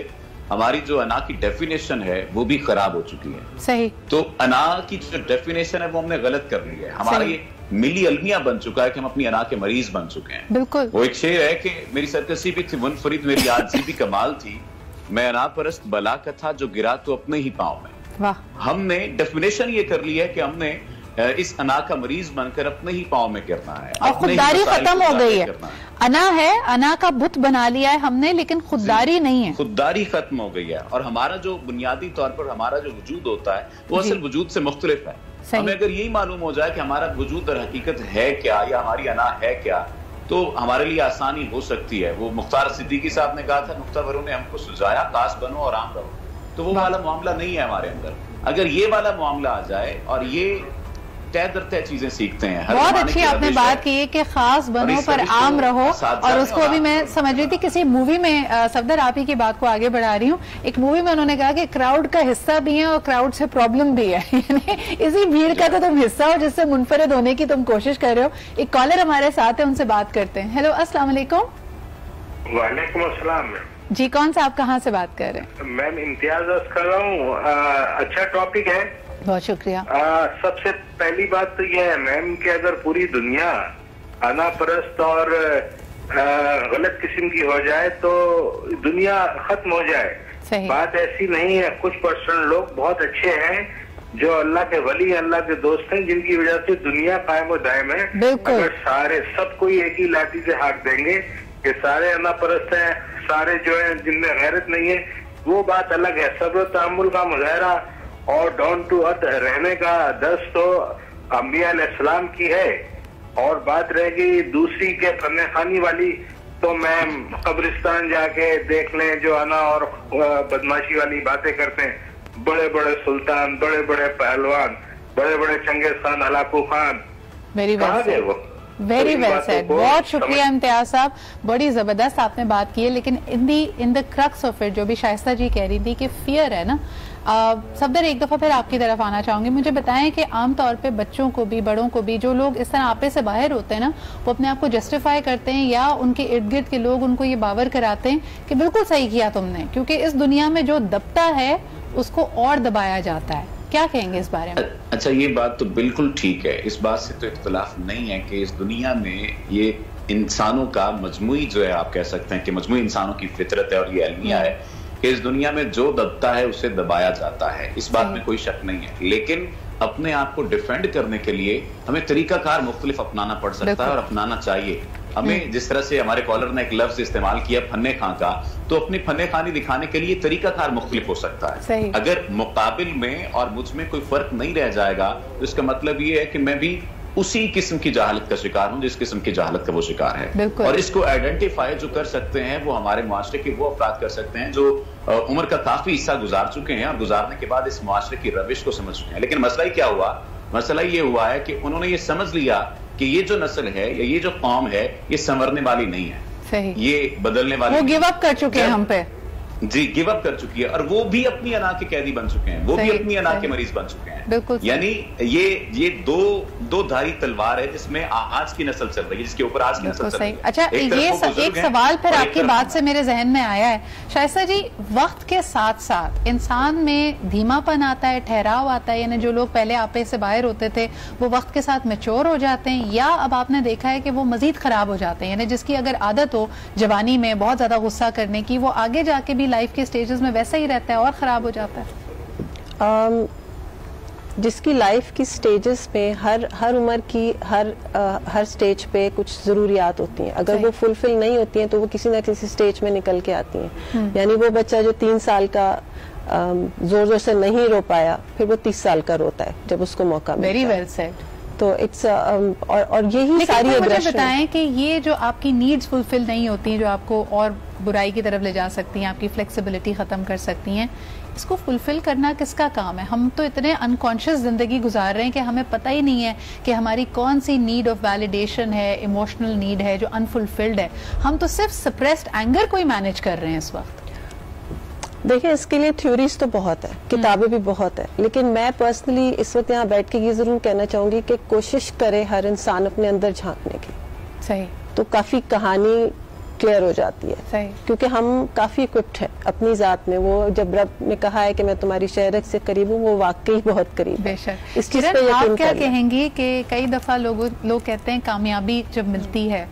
हमारी जो अना की डेफिनेशन है वो भी खराब हो चुकी है। सही। तो अना की जो डेफिनेशन है वो हमने गलत कर ली है। हमारा ये मिली अलमिया बन चुका है कि हम अपनी अना के मरीज बन चुके हैं। बिल्कुल। वो एक शेर है कि मेरी सरकसी भी थी मुनफरिद, मेरी आजी भी कमाल थी, मैं अना परस्त बला का था जो गिरा तो अपने ही पाँव में। वाह। हमने डेफिनेशन ये कर ली है कि हमने इस अना का मरीज बनकर अपने ही पाँव में गिरना है और खुददारी खत्म हो गई है। अना है, अना का बुत बना लिया है हमने, लेकिन खुददारी नहीं है। खुददारी खत्म हो गई है और हमारा जो बुनियादी तौर पर हमारा जो वजूद होता है वो असल वजूद से मुख्तलिफ है। हमें अगर यही मालूम हो जाए कि हमारा वजूद दर हकीकत है क्या या हमारी अना है क्या, तो हमारे लिए आसानी हो सकती है। वो मुख्तार सिद्दीकी साहब ने कहा था, नुक्तावरों ने हमको सुझाया, काश बनो और आम रहो, तो वो वाला मामला नहीं है हमारे अंदर। अगर ये वाला मामला आ जाए और ये तय दर तय चीजें सीखते हैं। बहुत अच्छी आपने बात की है कि खास बनो पर आम रहो, और उसको अभी मैं समझ रही थी किसी मूवी में, सफदर आप ही की बात को आगे बढ़ा रही हूँ, एक मूवी में उन्होंने कहा कि क्राउड का हिस्सा भी है और क्राउड से प्रॉब्लम भी है, यानी इसी भीड़ का तो तुम हिस्सा हो जिससे मुनफरिद होने की तुम कोशिश कर रहे हो। एक कॉलर हमारे साथ है, उनसे बात करते हैं। हेलो, अस्सलाम वालेकुम। वालेकुम अस्सलाम जी, कौन सा, आप कहाँ से बात कर रहे हैं? मैम इम्तियाज कर रहा हूँ। अच्छा टॉपिक है, बहुत शुक्रिया। सबसे पहली बात तो यह है मैम कि अगर पूरी दुनिया अनापरस्त और गलत किस्म की हो जाए तो दुनिया खत्म हो जाए। बात ऐसी नहीं है, कुछ परसेंट लोग बहुत अच्छे हैं जो अल्लाह के वली, अल्लाह के दोस्त हैं, जिनकी वजह से दुनिया कायम और दायम है। अगर सारे सब कोई एक ही लाठी से हाथ देंगे कि सारे अनापरस्त हैं, सारे जो है जिनमें गैरत नहीं है, वो बात अलग है। सब्र तहम्मुल का मुजाहरा और डाउन टू अर्थ रहने का दर्स तो अंबिया अलैहिस्सलाम की है। और बात रहेगी दूसरी के फन्ने खानी वाली, तो मैम कब्रिस्तान जाके देख लें जो आना और बदमाशी वाली बातें करते हैं। बड़े बड़े सुल्तान, बड़े बड़े पहलवान, बड़े बड़े चंगेज खान, हलाकू खान, कहाँ गए वो? वेरी वेल सेड, बहुत शुक्रिया इम्तियाज साहब, बड़ी जबरदस्त आपने बात की है। लेकिन in the crux of it, जो भी शाइस्ता जी कह रही थी कि फियर है ना, सफदर एक दफा फिर आपकी तरफ आना चाहूंगी। मुझे बताएं कि आमतौर पे बच्चों को भी, बड़ों को भी, जो लोग इस तरह आपे से बाहर होते हैं ना, वो अपने आप को जस्टिफाई करते हैं या उनके इर्द गिर्द के लोग उनको ये बावर कराते हैं कि बिल्कुल सही किया तुमने, क्योंकि इस दुनिया में जो दबता है उसको और दबाया जाता है। क्या कहेंगे इस बारे में? अच्छा, ये बात तो बिल्कुल ठीक है, इस बात से तो इख्तिलाफ नहीं है कि इस दुनिया में ये इंसानों का मजमूई जो है, आप कह सकते हैं कि मजमूई इंसानों की फितरत है और ये अलमिया है कि इस दुनिया में जो दबता है उसे दबाया जाता है। इस बात में कोई शक नहीं है, लेकिन अपने आप को डिफेंड करने के लिए हमें तरीकाकार मुख्तलिफ अपनाना पड़ सकता है और अपनाना चाहिए हमें। जिस तरह से हमारे कॉलर ने एक लफ्ज इस्तेमाल किया फन्ने खां का, तो अपनी फन्ने खानी दिखाने के लिए तरीकाकार मुख्तलिफ हो सकता है। अगर मुकाबिल में और मुझ में कोई फर्क नहीं रह जाएगा तो इसका मतलब ये है कि मैं भी उसी किस्म की जहालत का शिकार हूं जिस किस्म की जहालत का वो शिकार है। और इसको आइडेंटिफाई जो कर सकते हैं वो हमारे मुआशरे के वो अफराद कर सकते हैं जो उम्र का काफी हिस्सा गुजार चुके हैं और गुजारने के बाद इस मुआशरे की रविश को समझ चुके हैं। लेकिन मसला ही क्या हुआ? मसला ये हुआ है कि उन्होंने ये समझ लिया कि ये जो नस्ल है या ये जो कौम है ये संवरने वाली नहीं है, सही, ये बदलने वाली, वो गिव अप कर चुके हैं हम पे। जी, गिव अप कर चुकी है और वो भी अपनी अना के कैदी बन चुके हैं, वो भी अपनी अना के मरीज बन चुके हैं। बिल्कुल, यानी ये दो धारी तलवार है जिसमें आज की नस्ल चल रही है, जिसके ऊपर आज की नस्ल चल रही है। अच्छा, ये एक सवाल फिर आपकी बात से मेरे जहन में आया है शाइस्ता जी, वक्त के साथ साथ इंसान में धीमापन आता है, ठहराव आता है, यानी जो लोग पहले आपे से बाहर होते थे वो वक्त के साथ मैच्योर हो जाते हैं, या अब आपने देखा है कि वो मजीद खराब हो जाते हैं? यानी जिसकी अगर आदत हो जवानी में बहुत ज्यादा गुस्सा करने की, वो आगे जाके भी लाइफ के स्टेजेस में वैसा ही रहता है और खराब हो जाता है? जिसकी लाइफ की स्टेजेस में हर उम्र की हर स्टेज पे कुछ ज़रूरियात होती हैं, अगर वो फुलफिल नहीं होती हैं तो वो किसी ना किसी स्टेज में निकल के आती हैं। यानी वो बच्चा जो 3 साल का जोर जोर से नहीं रो पाया, फिर वो 30 साल का रोता है जब उसको मौका मिलता है। Very well said. तो इट्स और यही सारी मुझे बताएं कि ये जो आपकी नीड्स फुलफिल नहीं होती, जो आपको और बुराई की तरफ ले जा सकती हैं, आपकी फ्लेक्सिबिलिटी खत्म कर सकती हैं, इसको फुलफिल करना किसका काम है? हम तो इतने अनकॉन्शियस जिंदगी गुजार रहे हैं कि हमें पता ही नहीं है कि हमारी कौन सी नीड ऑफ वैलिडेशन है, इमोशनल नीड है जो अनफुलफिल्ड है। हम तो सिर्फ सप्रेस्ड एंगर को ही मैनेज कर रहे हैं इस वक्त। देखिए, इसके लिए थ्योरीज तो बहुत है, किताबें भी बहुत है, लेकिन मैं पर्सनली इस वक्त यहाँ बैठ के ये जरूर कहना चाहूंगी कि कोशिश करे हर इंसान अपने अंदर झांकने की। सही। तो काफी कहानी क्लियर हो जाती है। सही। क्योंकि हम काफी इक्विप्ड हैं अपनी जात में। वो जब रब ने कहा है कि मैं तुम्हारी शहरत से करीब हूँ, वो वाकई बहुत करीब है। बेशक। इस चीज पे आप क्या कहेंगी कि कई दफा लोग कहते हैं कामयाबी जब मिलती है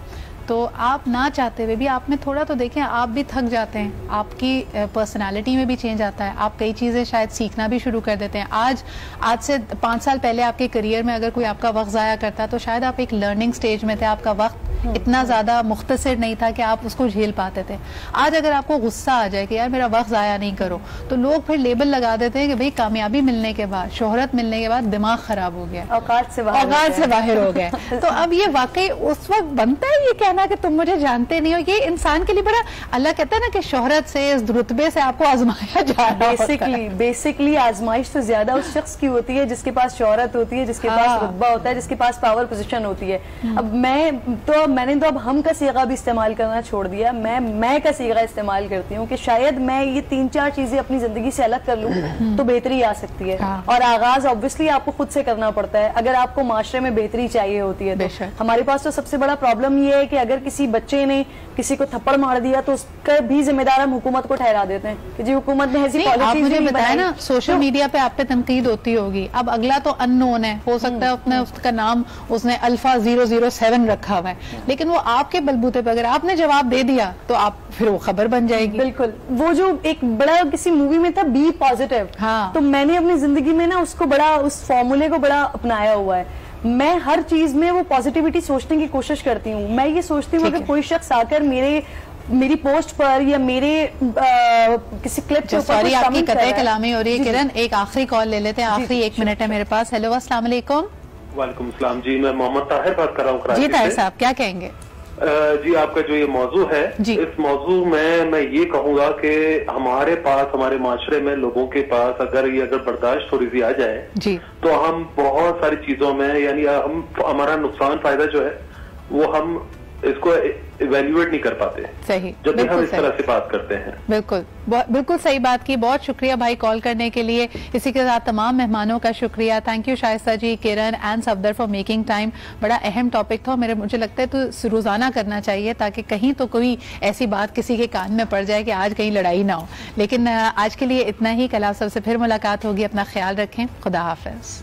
तो आप ना चाहते हुए भी, आप में थोड़ा तो देखें, आप भी थक जाते हैं, आपकी पर्सनालिटी में भी चेंज आता है, आप कई चीज़ें शायद सीखना भी शुरू कर देते हैं। आज से 5 साल पहले आपके करियर में अगर कोई आपका वक्त ज़ाया करता तो शायद आप एक लर्निंग स्टेज में थे, आपका वक्त इतना ज्यादा मुख्तसर नहीं था कि आप उसको झेल पाते थे। आज अगर आपको गुस्सा आ जाए कि यार मेरा वक्त जाया नहीं करो, तो लोग फिर लेबल लगा देते हैं कि भाई कामयाबी मिलने के बाद, शोहरत मिलने के बाद दिमाग खराब हो गया, औकात से बाहर हो गए। तो अब ये वाकई उस वक्त बनता है ये कहना कि तुम मुझे जानते नहीं हो। ये इंसान के लिए बड़ा, अल्लाह कहता है ना कि शोहरत से, इस रुतबे से आपको आजमाया जा रहा है। बेसिकली आजमाइश तो ज्यादा उस शख्स की होती है जिसके पास शोहरत होती है, जिसके पास रुतबा होता है, जिसके पास पावर पोजीशन होती है। अब मैंने तो अब हम का सीगा भी इस्तेमाल करना छोड़ दिया, मैं का सीगा इस्तेमाल करती हूँ कि शायद मैं ये 3-4 चीजें अपनी जिंदगी से अलग कर लूँ तो बेहतरी आ सकती है। और आगाज ऑब्वियसली आपको खुद से करना पड़ता है अगर आपको माशरे में बेहतरी चाहिए होती है तो। हमारे पास तो सबसे बड़ा प्रॉब्लम ये है कि अगर किसी बच्चे ने किसी को थप्पड़ मार दिया तो उसका भी जिम्मेदार हम हुकूमत को ठहरा देते हैं कि जी हुकूमत ने ऐसी पॉलिसीज। आप मुझे बताया ना, सोशल मीडिया पे आप पे तनकीद होती होगी, अब अगला तो अननोन है, हो सकता है अपने उसका नाम उसने अल्फा 007 रखा हुआ है, लेकिन वो आपके बलबूते पे अगर आपने जवाब दे दिया तो आप फिर वो खबर बन जाएगी। बिल्कुल, वो जो एक बड़ा किसी मूवी में था बी पॉजिटिव, तो मैंने अपनी जिंदगी में ना उसको बड़ा, उस फॉर्मूले को बड़ा अपनाया हुआ है। मैं हर चीज में वो पॉजिटिविटी सोचने की कोशिश करती हूँ। मैं ये सोचती हूँ अगर कोई शख्स आकर मेरी पोस्ट पर या मेरे किसी क्लिप के ऊपर आपकी कतई कलामी हो रही है। किरण, एक आखिरी कॉल ले लेते हैं, आखिरी 1 मिनट है मेरे पास। हेलो, अस्सलाम वालेकुम। वालेकुम सलाम जी, मैं मोहम्मद ताहिर बात कर रहा हूँ। जी ताहिर साहब, क्या कहेंगे? जी, आपका जो ये मौजू है, इस मौजू में मैं ये कहूंगा कि हमारे पास, हमारे माशरे में लोगों के पास अगर बर्दाश्त थोड़ी सी आ जाए जी, तो हम बहुत सारी चीजों में, यानी हमारा नुकसान फायदा जो है वो हम इसको इवेल्युएट नहीं कर पाते। सही, जब भी हम इस तरह से बात करते हैं। बिल्कुल सही बात की। बहुत शुक्रिया भाई कॉल करने के लिए। इसी के साथ तमाम मेहमानों का शुक्रिया। Thank you Shaista ji, Kiran and Safdar for making time. बड़ा अहम टॉपिक था, मुझे लगता है तो रोजाना करना चाहिए ताकि कहीं तो कोई ऐसी बात किसी के कान में पड़ जाए कि आज कहीं लड़ाई ना हो। लेकिन आज के लिए इतना ही। कल आप सबसे फिर मुलाकात होगी। अपना ख्याल रखें। खुदा हाफिज।